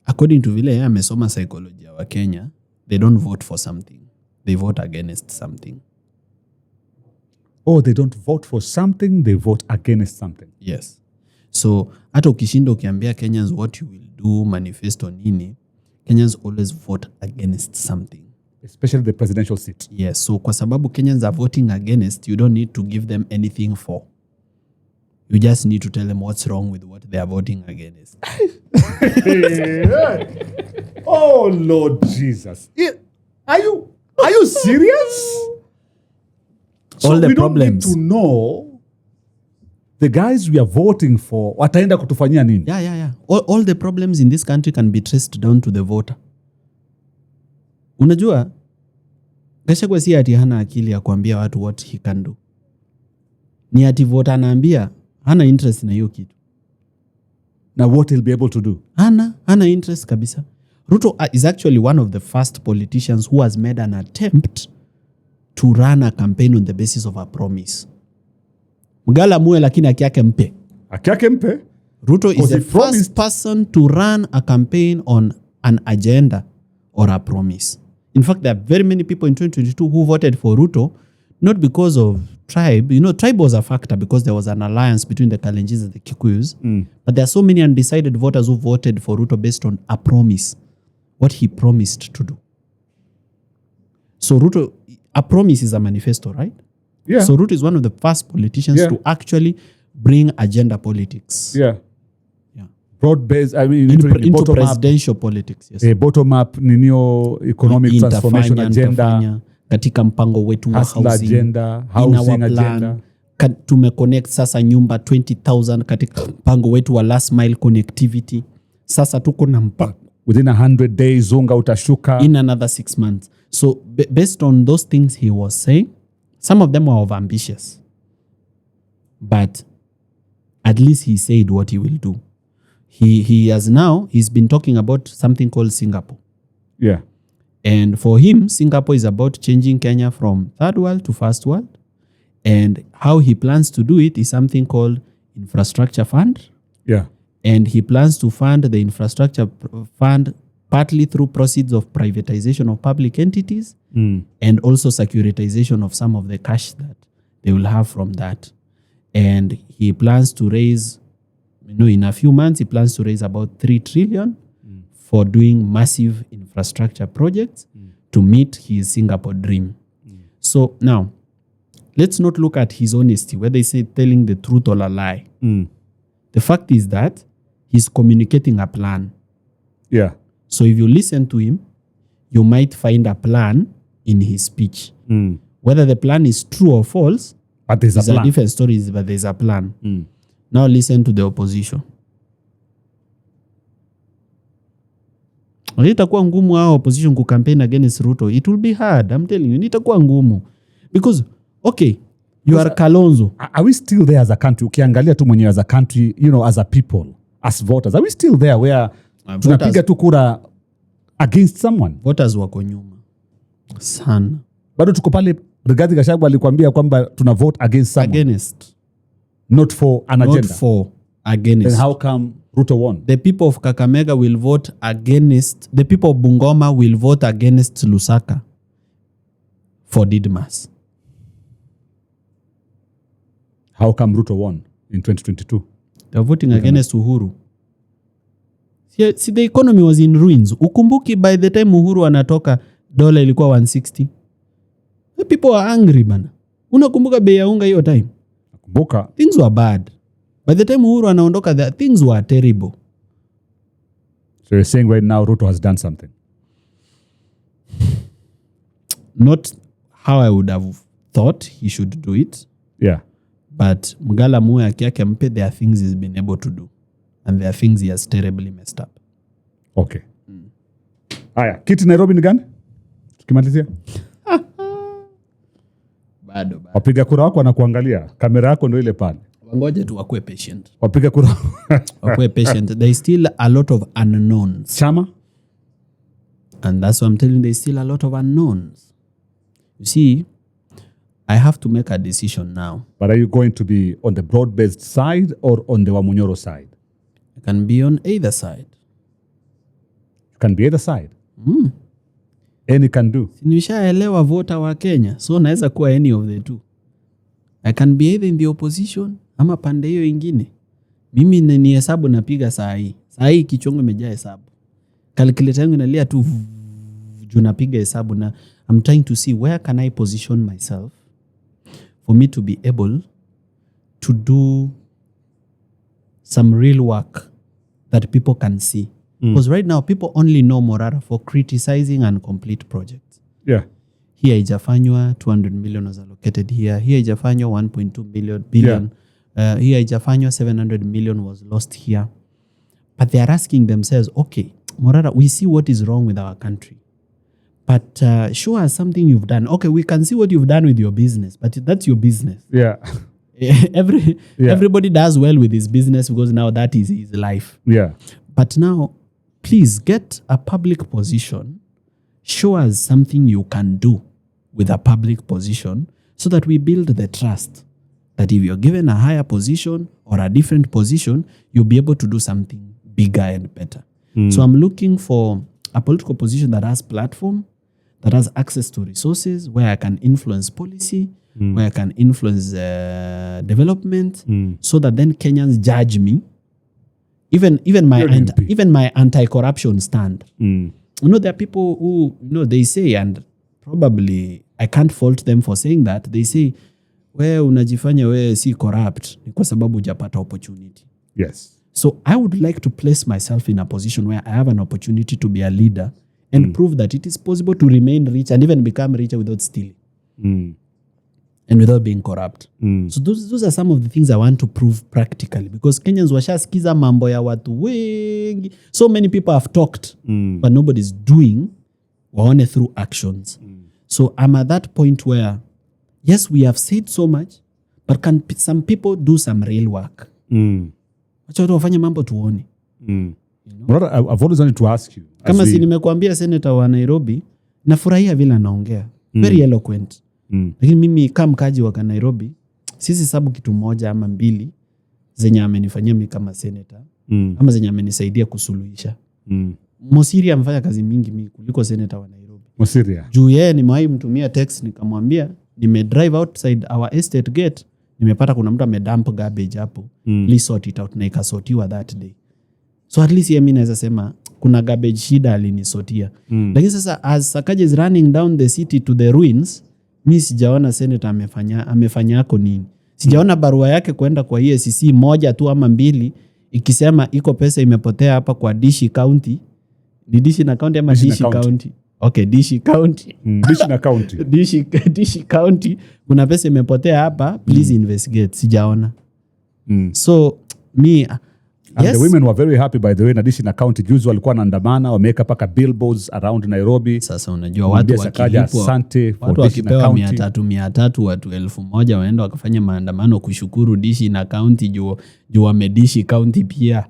according to vile amesoma psychology wa Kenya, they don't vote for something. They vote against something.
Oh, they don't vote for something, they vote against something.
Yes. So, hata ukishinda ukiambia Kenyans what you will do, manifesto nini, Kenyans always vote against something.
Especially the presidential seat.
Yes. So, kwa sababu Kenyans are voting against, you don't need to give them anything for. You just need to tell them what's wrong with what they are voting against.
Oh, Lord Jesus. Are you serious?
All the
we
problems.
don't need to know the guys we are voting for wataenda kutufanyia nini?
Yeah. All the problems in this country can be traced down to the voter. Unajua, Gachagua si ati hana akili ya kuambia watu what he can do. Ni ati voter anaambia hana interest na hiyo kitu.
Na what he'll be able to do?
Hana interest kabisa. Ruto is actually one of the first politicians who has made an attempt to run a campaign on the basis of a promise. Mgala muwe lakini haki yake mpe.
Haki yake mpe?
Ruto is the first person to run a campaign on an agenda or a promise. In fact, there are very many people in 2022 who voted for Ruto, not because of tribe. You know, tribe was a factor because there was an alliance between the Kalenjins and the Kikuyus. But there are so many undecided voters who voted for Ruto based on a promise, what he promised to do. So Ruto, a promise is a manifesto, right?
Yeah.
So Ruto is one of the first politicians to actually bring agenda politics.
Yeah. Broad-based, I mean,
into presidential politics. Yes.
Bottom-up, economic transformation agenda.
katika mpango wetu wa
Hustler
housing,
agenda,
in
housing
our plan.
agenda.
Tumeconnect sasa nyumba 20,000 katika mpango wetu wa last mile connectivity. Sasa tuko na mpango
Within 100 days unga utashuka.
in another 6 months. So based on those things he was saying, some of them were of ambitious, but at least he said what he will do. He's been talking about something called Singapore.
Yeah.
And for him, Singapore is about changing Kenya from third world to first world. And how he plans to do it is something called infrastructure fund.
Yeah.
And he plans to fund the infrastructure fund partly through proceeds of privatization of public entities and also securitization of some of the cash that they will have from that. And he plans to raise, in a few months, he plans to raise about 3 trillion for doing massive infrastructure projects to meet his Singapore dream. So now, let's not look at his honesty, whether he's telling the truth or a lie. The fact is that he's communicating a plan.
Yeah.
So if you listen to him, you might find a plan in his speech. Whether the plan is true or false,
but there's
is
a plan.
a different story, but there's a plan. Now listen to the opposition. Itakuwa ngumu hao opposition ku campaign against Ruto. It will be hard, I'm telling you. Itakuwa ngumu. Because, okay, you are Kalonzo.
Are we still there as a country? Ukiangalia tu mwenyewe as a country, as a people, as voters, are we still there where tunapiga tu kura against someone?
Voters wako nyuma sana.
Bado tuko pale. Rigathi Gachagua alikwambia kwamba tuna vote against someone.
Against.
Not for an agenda.
Not for. Against.
Then how come Ruto won?
The people of Kakamega will vote against. The people of Bungoma will vote against Lusaka for Didmas.
How come Ruto won in 2022?
They're voting against Uhuru. See, the economy was in ruins. Ukumbuki by the time Uhuru anatoka, dola ilikuwa 160. The people were angry, bana. Unakumbuka bei ya unga hiyo time?
Nakumbuka.
Things were bad. By the time Uhuru anaondoka, things were terrible.
So you're saying right now Ruto has done something?
Not how I would have thought he should do it.
Yeah.
But Mgala Muya Kiake Mpe, there are things he's been able to do. And there are things he has terribly messed up.
Okay. Aya, kiti Nairobi ni gani? Tukimalizia.
Bado.
Wapiga kura wako wanakuangalia. Kamera yako ndio ile pale.
Wangoje tu wakue patient.
Wapiga kura.
Wakue patient. There is still a lot of unknowns.
Chama?
And that's what I'm telling you, there is still a lot of unknowns. You see, I have to make a decision now.
But are you going to be on the broad-based side or on the Wamunyoro side?
I can be on either side.
You can be either side. Any can do.
Nishaelewa voter wa Kenya, so naweza kuwa any of the two. I can be either in the opposition ama pande hiyo ingine. Mimi ni hesabu napiga saa hii. Saa hii kichongo imejaa hesabu. Calculator yangu inalia tu juu napiga hesabu na I'm trying to see where can I position myself for me to be able to do some real work that people can see. Because right now, people only know Morara for criticizing incomplete projects.
Yeah.
Here haijafanywa 200 million was allocated here. Here haijafanywa 1.2 billion. Here haijafanywa 700 million was lost here. But they are asking themselves, okay, Morara, we see what is wrong with our country. But show us something you've done. Okay, we can see what you've done with your business, but that's your business.
Yeah.
Everybody does well with his business because now that is his life.
Yeah.
But now, please get a public position. Show us something you can do with a public position so that we build the trust that if you're given a higher position or a different position, you'll be able to do something bigger and better. So I'm looking for a political position that has platform, that has access to resources, where I can influence policy, where I can influence development, so that then Kenyans judge me. Even my anti-corruption stand. There are people who, they say, and probably I can't fault them for saying that, they say, we unajifanya we si corrupt, ni kwa sababu hujapata opportunity.
Yes.
So I would like to place myself in a position where I have an opportunity to be a leader and prove that it is possible to remain rich and even become richer without stealing and without being corrupt. So those are some of the things I want to prove practically, because Kenyans washasikiza mambo ya watu wengi. So many people have talked, but nobody's doing waone through actions. So I'm at that point where, yes, we have said so much, but can some people do some real work? Wacha watu wafanye mambo tuone.
Morara, I've always wanted to ask you.
Kama si nimekuambia senator wa Nairobi, nafurahia vile anaongea. Very eloquent. Lakini mimi kama mkaji wa Nairobi, sisi sababu kitu moja ama mbili zenye amenifanyia mimi kama senator, ama zenye amenisaidia kusuluhisha. Mosiri amefanya kazi mingi mimi kuliko senator wa Nairobi.
Mosiri.
Juu yeye nimewahi mtumia text nikamwambia drive outside our estate gate, nimepata kuna mtu amedump garbage hapo. Please sort it out, na ikasortiwa that day. So at least mimi naweza sema kuna garbage shida alinisotia. Lakini sasa as Sakaja is running down the city to the ruins, mimi sijaona senator amefanya yako nini. Sijaona barua yake kwenda kwa EACC moja tu ama mbili ikisema iko pesa imepotea hapa kwa Dishi County. Ni Dishi na County ama Dishi County? Okay, Dishi County.
Dishi na County.
Dishi County. Kuna pesa imepotea hapa, please investigate. Sijaona. So me
and yes, the women were very happy, by the way. Dishi na County juzi walikuwa wanaandamana, wameweka paka billboards around Nairobi.
Sasa unajua watu wakipewa 300 watu 1000 waenda wakafanya maandamano kushukuru Dishi na County juu wamedishi County pia.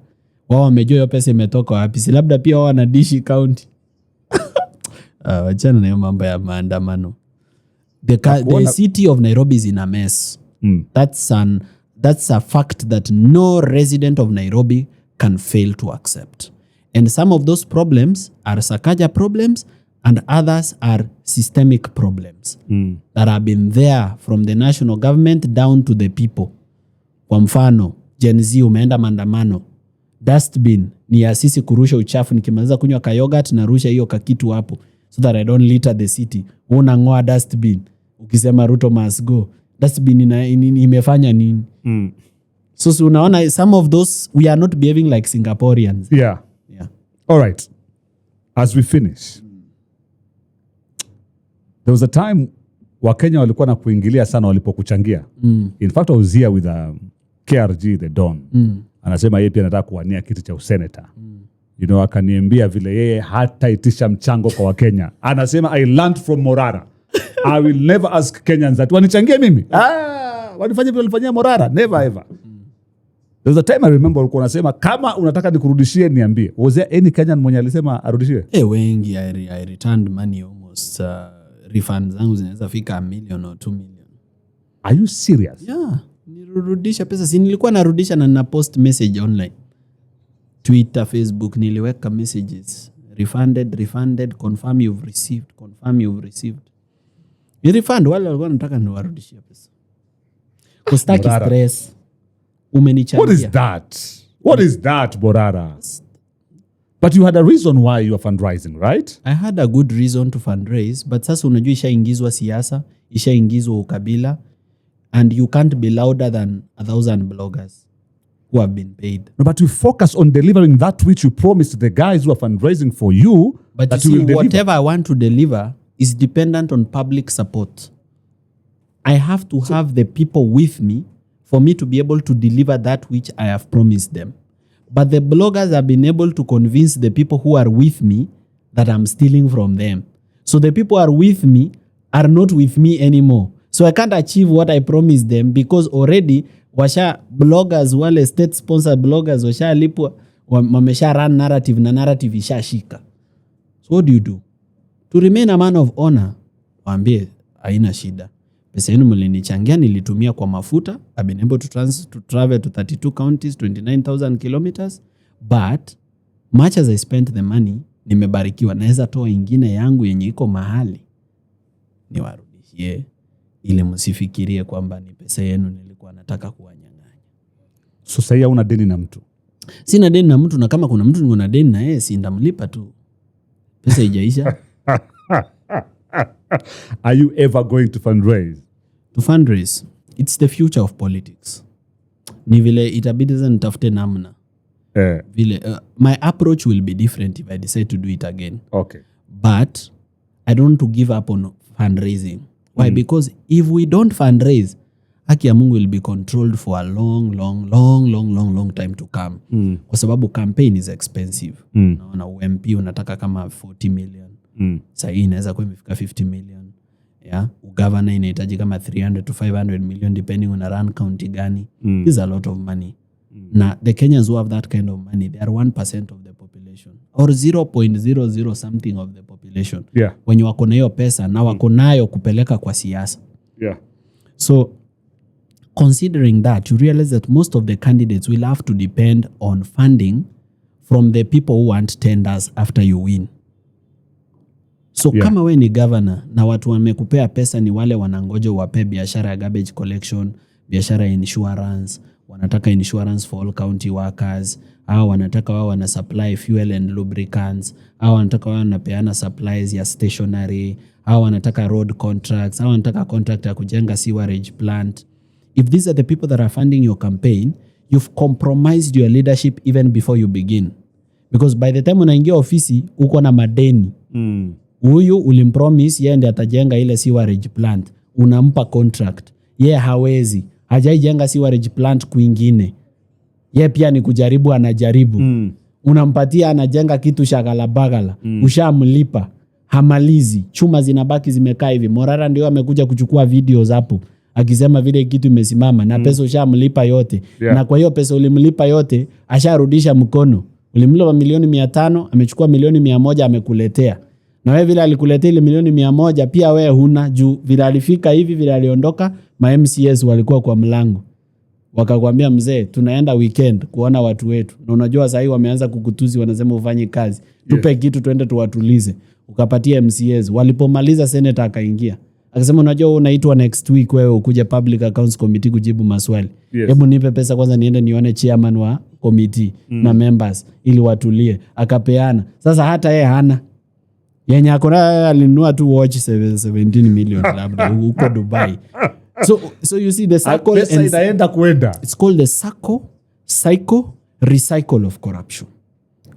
Wao wamejua hiyo pesa imetoka wapi. Si labda pia wao wana Dishi County. Wachana na hiyo mambo ya maandamano. The city of Nairobi is in a mess. That's a fact that no resident of Nairobi can fail to accept. And some of those problems are Sakaja problems and others are systemic problems that have been there from the national government down to the people. Kwa mfano, Gen Z umeenda maandamano. Dustbin ni ya sisi kurusha uchafu, nikimaliza kunywa ka yogurt na rusha hiyo kakitu hapo so that I don't litter the city. Unangoa dustbin ukisema Ruto must go. Dustbin imefanya nini? So unaona some of those we are not behaving like Singaporeans.
Yeah. All right. As we finish, there was a time Wakenya walikuwa na kuingilia sana walipokuchangia. In fact, I was here with KRG the Don. Anasema yeye pia anataka kuwania kiti cha useneta. You know, akaniambia vile yeye hataitisha mchango kwa Wakenya. Anasema I learned from Morara. I will never ask Kenyans that wanichangie mimi. Wanifanye vile walifanyia Morara. Never ever. There's a time I remember ulikuwa unasema kama unataka nikurudishie niambie. Was there any Kenyan mwenye alisema arudishie?
Wengi I returned money almost. Refunds zangu zinaweza fika 1 million or 2 million.
Are you serious?
Yeah. Nirudisha pesa. Si nilikuwa narudisha na post message online. Twitter, Facebook, niliweka messages. Refunded, confirm you've received. Ni refund, wale walikuwa nataka niwarudishie pesa. Kustaki stress. Umenichangia.
What is that, Morara? But you had a reason why you are fundraising, right?
I had a good reason to fundraise, but sasa unajua ishaingizwa siasa, ishaingizwa ukabila, and you can't be louder than 1,000 bloggers who have been paid.
No, but you focus on delivering that which you promised the guys who are fundraising for you.
But
that
you see,
will deliver.
whatever I want to deliver is dependent on public support. I have to have the people with me for me to be able to deliver that which I have promised them. But the bloggers have been able to convince the people who are with me that I'm stealing from them. So the people who are with me are not with me anymore. So I can't achieve what I promised them because already bloggers, wale state sponsored bloggers, wamesha run narrative na narrative ishashika. So what do you do? To remain a man of honor, waambie haina shida. Pesa yenu mlinichangia nilitumia kwa mafuta. I've been able to travel to 32 counties, 29,000 kilometers. But much as I spent the money, nimebarikiwa. Naweza toa ingine yangu yenye iko mahali niwarudishie, ili msifikirie kwamba ni pesa yenu nilikuwa nataka kuwanyang'anya.
So sasa una deni na mtu?
Sina deni na mtu, na kama kuna mtu niko na deni na yeye si ndamlipa tu. Pesa haijaisha.
Are you ever going to fundraise?
To fundraise, it's the future of politics. Ni vile itabidi sasa nitafute namna. Vile my approach will be different if I decide to do it again.
Okay.
but I don't want to give up on fundraising. Why? Because if we don't fundraise, haki ya Mungu will be controlled for a long time to come. Kwa sababu campaign is expensive. Unaona UMP unataka kama 40 million. Sasa inaweza kuwa imefika 50 million. Yeah, governor inahitaji kama 300 to 500 million depending on a run county gani. Is a lot of money. Na the Kenyans who have that kind of money, they are 1% of the population or 0.00 something of the population.
Yeah.
Wenye wako na hiyo pesa na wako nayo kupeleka kwa siasa.
Yeah.
So considering that, you realize that most of the candidates will have to depend on funding from the people who want tenders after you win. So kama we ni governor na watu wamekupea pesa ni wale wanangoja wape biashara ya garbage collection, biashara ya insurance, wanataka insurance for all county workers, au wanataka wao wana supply fuel and lubricants, au wanataka wao wanapeana supplies ya stationery, au wanataka road contracts, au wanataka contract ya kujenga sewerage plant. If these are the people that are funding your campaign, you've compromised your leadership even before you begin. Because by the time unaingia ofisi uko na madeni. Huyu ulimpromise yeye ndiye atajenga ile sewerage plant, unampa contract, yeye hawezi, hajaijenga sewerage plant kwingine, yeye pia ni kujaribu anajaribu. Unampatia anajenga kitu shagalabagala, ushamlipa, hamalizi, chuma zinabaki zimekaa hivi. Morara ndio amekuja kuchukua videos hapo akisema vile kitu imesimama na pesa ushamlipa yote. Na kwa hiyo pesa ulimlipa yote asharudisha mkono. Ulimlipa milioni 500, amechukua milioni 100 amekuletea. Na wewe vile alikuletea ile milioni 100 pia wewe huna, juu vile alifika hivi vile aliondoka ma MCS walikuwa kwa mlango. Wakakwambia mzee tunaenda weekend kuona watu wetu. Na unajua sasa hivi wameanza kukutuzi, wanasema ufanye kazi. Tupe kitu tuende tuwatulize. Ukapatia MCS. Walipomaliza senator akaingia. Akasema unajua unaitwa next week wewe ukuje public accounts committee kujibu maswali. Hebu nipe pesa kwanza niende nione chairman wa committee na members ili watulie. Akapeana. Sasa hata yeye hana. Yenye akona alinunua tu watch 17 million labda huko Dubai. So you see the circle
and inaenda kuenda.
It's called the cycle recycle of corruption.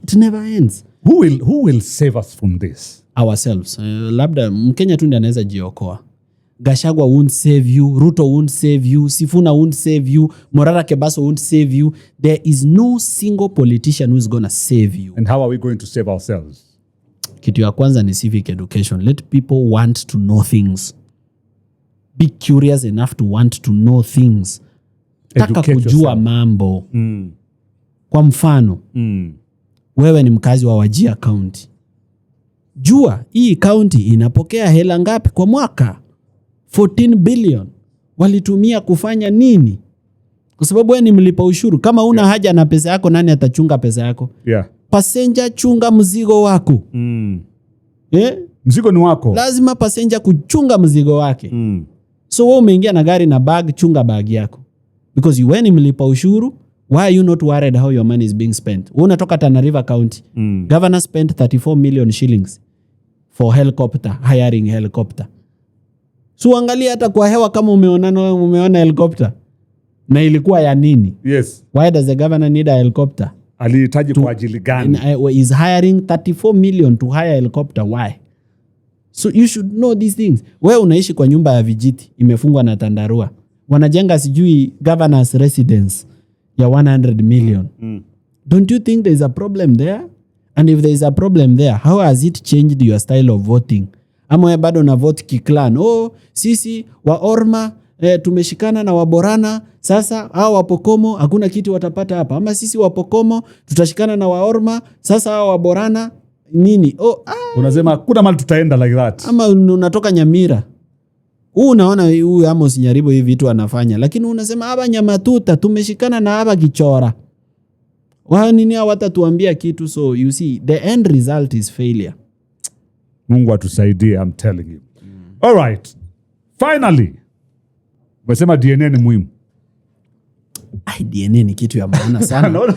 It never ends.
Who will save us from this?
Ourselves. Labda Mkenya tu ndiye anaweza jiokoa. Gachagua won't save you, Ruto won't save you, Sifuna won't save you, Morara Kebaso won't save you. There is no single politician who's going to save you.
And how are we going to save ourselves?
Kitu ya kwanza ni civic education. Let people want to know things. Be curious enough to want to know things. Taka kujua mambo. Kwa mfano, wewe ni mkazi wa Wajir County. Jua, hii county inapokea hela ngapi kwa mwaka? 14 billion. Walitumia kufanya nini? Kwa sababu wewe ni mlipa ushuru. Kama una haja na pesa yako, nani atachunga pesa yako? Passenger chunga mzigo wako.
Mzigo ni wako.
Lazima passenger kuchunga mzigo wake. So wewe umeingia na gari na bag, chunga bag yako. Because you when mlipa ushuru, why are you not worried how your money is being spent? Wewe unatoka Tana River County. Governor spent 34 million shillings for helicopter, hiring helicopter. So angalia hata kwa hewa kama umeona helicopter. Na ilikuwa ya nini?
Yes.
Why does the governor need a helicopter?
Alihitaji kwa ajili gani?
Is hiring 34 million to hire a helicopter. Why? So you should know these things. Wewe unaishi kwa nyumba ya vijiti imefungwa na tandarua. Wanajenga sijui governor's residence ya 100 million. Don't you think there is a problem there? And if there is a problem there, how has it changed your style of voting? Ama wewe bado na vote kiklan. Sisi wa Orma tumeshikana na Waborana, sasa hao Wapokomo hakuna kitu watapata hapa. Ama sisi Wapokomo tutashikana na Waorma, sasa hao Waborana nini?
Unasema kuna mali tutaenda like that.
Ama unatoka Nyamira. Unaona huyu Amos Nyaribo hivi vitu anafanya, lakini unasema hapa Nyamatuta tumeshikana na hapa Kichora. Wao nini hawatatuambia kitu? So you see the end result is failure.
Mungu atusaidie, I'm telling you. All right. Finally, umesema DNA ni muhimu.
DNA ni kitu ya maana sana.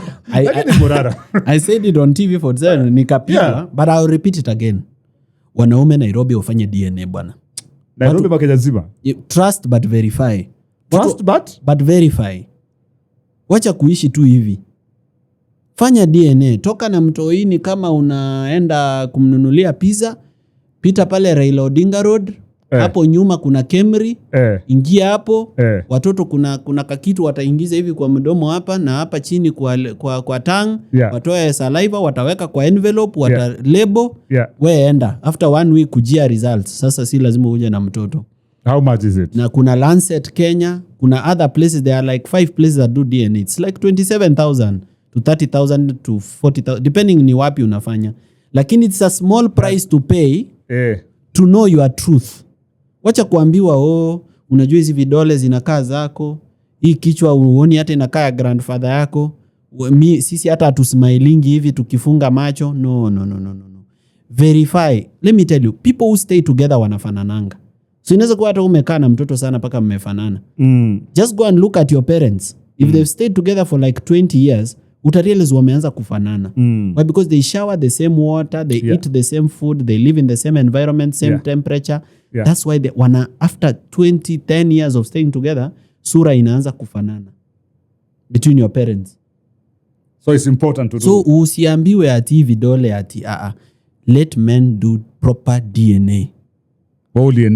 I said it on TV for 7 nikapigwa, but I'll repeat it again. Wanaume Nairobi ufanye DNA bwana.
Nairobi Kenya nzima.
Trust but verify.
Trust
but verify. Wacha kuishi tu hivi. Fanya DNA. Toka na mtoini kama unaenda kumnunulia pizza, pita pale Raila Odinga Road, hapo nyuma kuna Camry, ingia hapo, watoto kuna kakitu wataingiza hivi kwa mdomo hapa na hapa chini kwa tongue, watoe saliva, wataweka kwa envelope, label, we enda. After 1 week kujia results. Sasa si lazima uje na mtoto.
How much is it?
Na kuna Lancet Kenya, kuna other places, there are like 5 places that do DNA. It's like 27,000 to 30,000 to 40,000 depending ni wapi unafanya. Lakini it's a small price to pay to know your truth. Wacha kuambiwa unajua hizi vidole zinakaa zako, hii kichwa uoni hata inakaa ya grandfather yako, sisi hata hatusmilingi hivi tukifunga macho. No. Verify. Let me tell you, people who stay together wanafanananga. So inaweza kuwa hata umekaa na mtoto sana paka mmefanana. Just go and look at your parents. If they've stayed together for like 20 years, utarealize wameanza kufanana. Why? Because they shower the same water, they eat the same food, they live in the same environment, same temperature. That's why after 10 years of staying together, sura inaanza kufanana between your parents.
So it's important to do.
So usiambiwe ati vidole ati let men do proper DNA.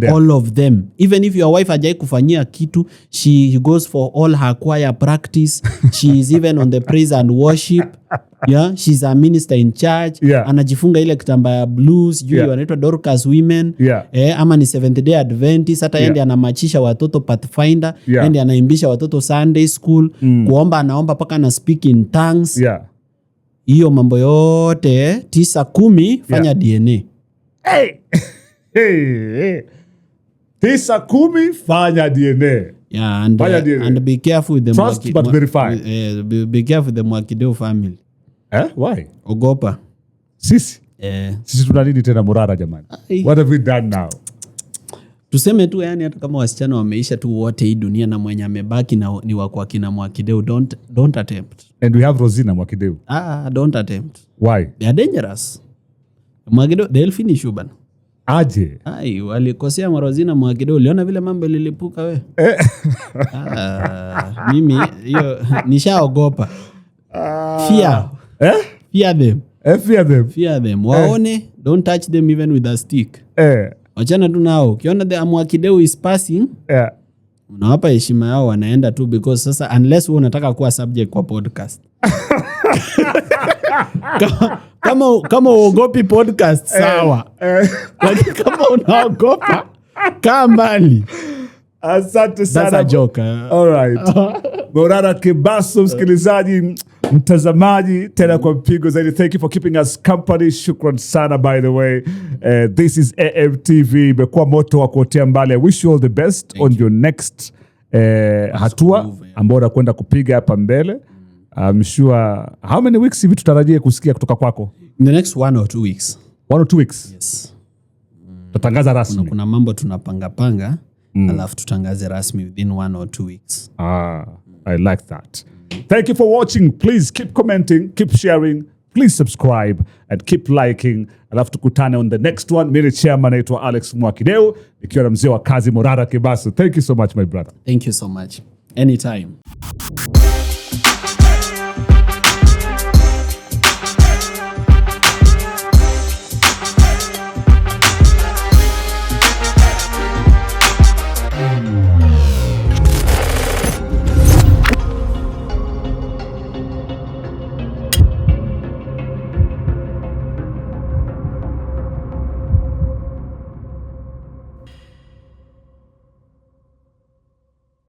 All of them. Even if your wife hajai kufanyia kitu, she goes for all her choir practice. She is even on the praise and worship. She's a minister in church. Anajifunga ile kitamba ya blues, wanaitwa Dorcas women. Ama ni Seventh Day Adventist. Hata yende anamachisha watoto Pathfinder. Yende anaimbisha watoto Sunday school. Kuomba anaomba paka na speak in tongues. Hiyo mambo yote 9-10 fanya DNA.
Hey. 9-10 fanya DNA.
And be careful with the
trust but verify.
Be careful with the Mwakideu family.
Why?
Ogopa.
Sisi tuna nini tena Morara jamani? What have we done now?
Tuseme tu yani hata kama wasichana wameisha tu wote hii dunia na mwenye amebaki ni wako akina Mwakideu, don't attempt.
And we have Rosina Mwakideu.
Don't attempt.
Why?
They are dangerous. Mwakideu, they'll finish you bana.
Aje.
Walikosea Rosina Mwakideu, uliona vile mambo lilipuka we? Mimi hiyo nishaogopa. Fear. Fear them. Fear them. Waone, don't touch them even with a stick. Wachana tu nao. Ukiona the Mwakideu is passing, unawapa heshima yao, wanaenda tu, because sasa unless wewe unataka kuwa subject kwa podcast. Kama uogopi podcast sawa. Lakini kama unaogopa kaa mbali.
Asante sana.
That's a joke.
Alright. Morara Kebaso, msikilizaji, mtazamaji, tena kwa mpigo zaidi. Thank you for keeping us company. Shukran sana by the way. This is AMTV. Imekuwa moto wa kuotea mbali. I wish you all the best on your next hatua ambayo unakwenda kupiga hapa mbele. I'm sure. How many weeks hivi tutarajie kusikia kutoka kwako?
In the next 1 or 2 weeks.
1 or 2 weeks?
Yes.
Tutangaza rasmi.
Kuna mambo tunapanga. Alafu tutangaze rasmi within 1 or 2 weeks.
I like that. Thank you for watching. Please keep commenting, keep sharing, please subscribe and keep liking. Alafu tukutane on the next one. Mimi chairman naitwa Alex Mwakideu, nikiwa na mzee wa kazi Morara Kebaso. Thank you so much my brother.
Thank you so much. Anytime.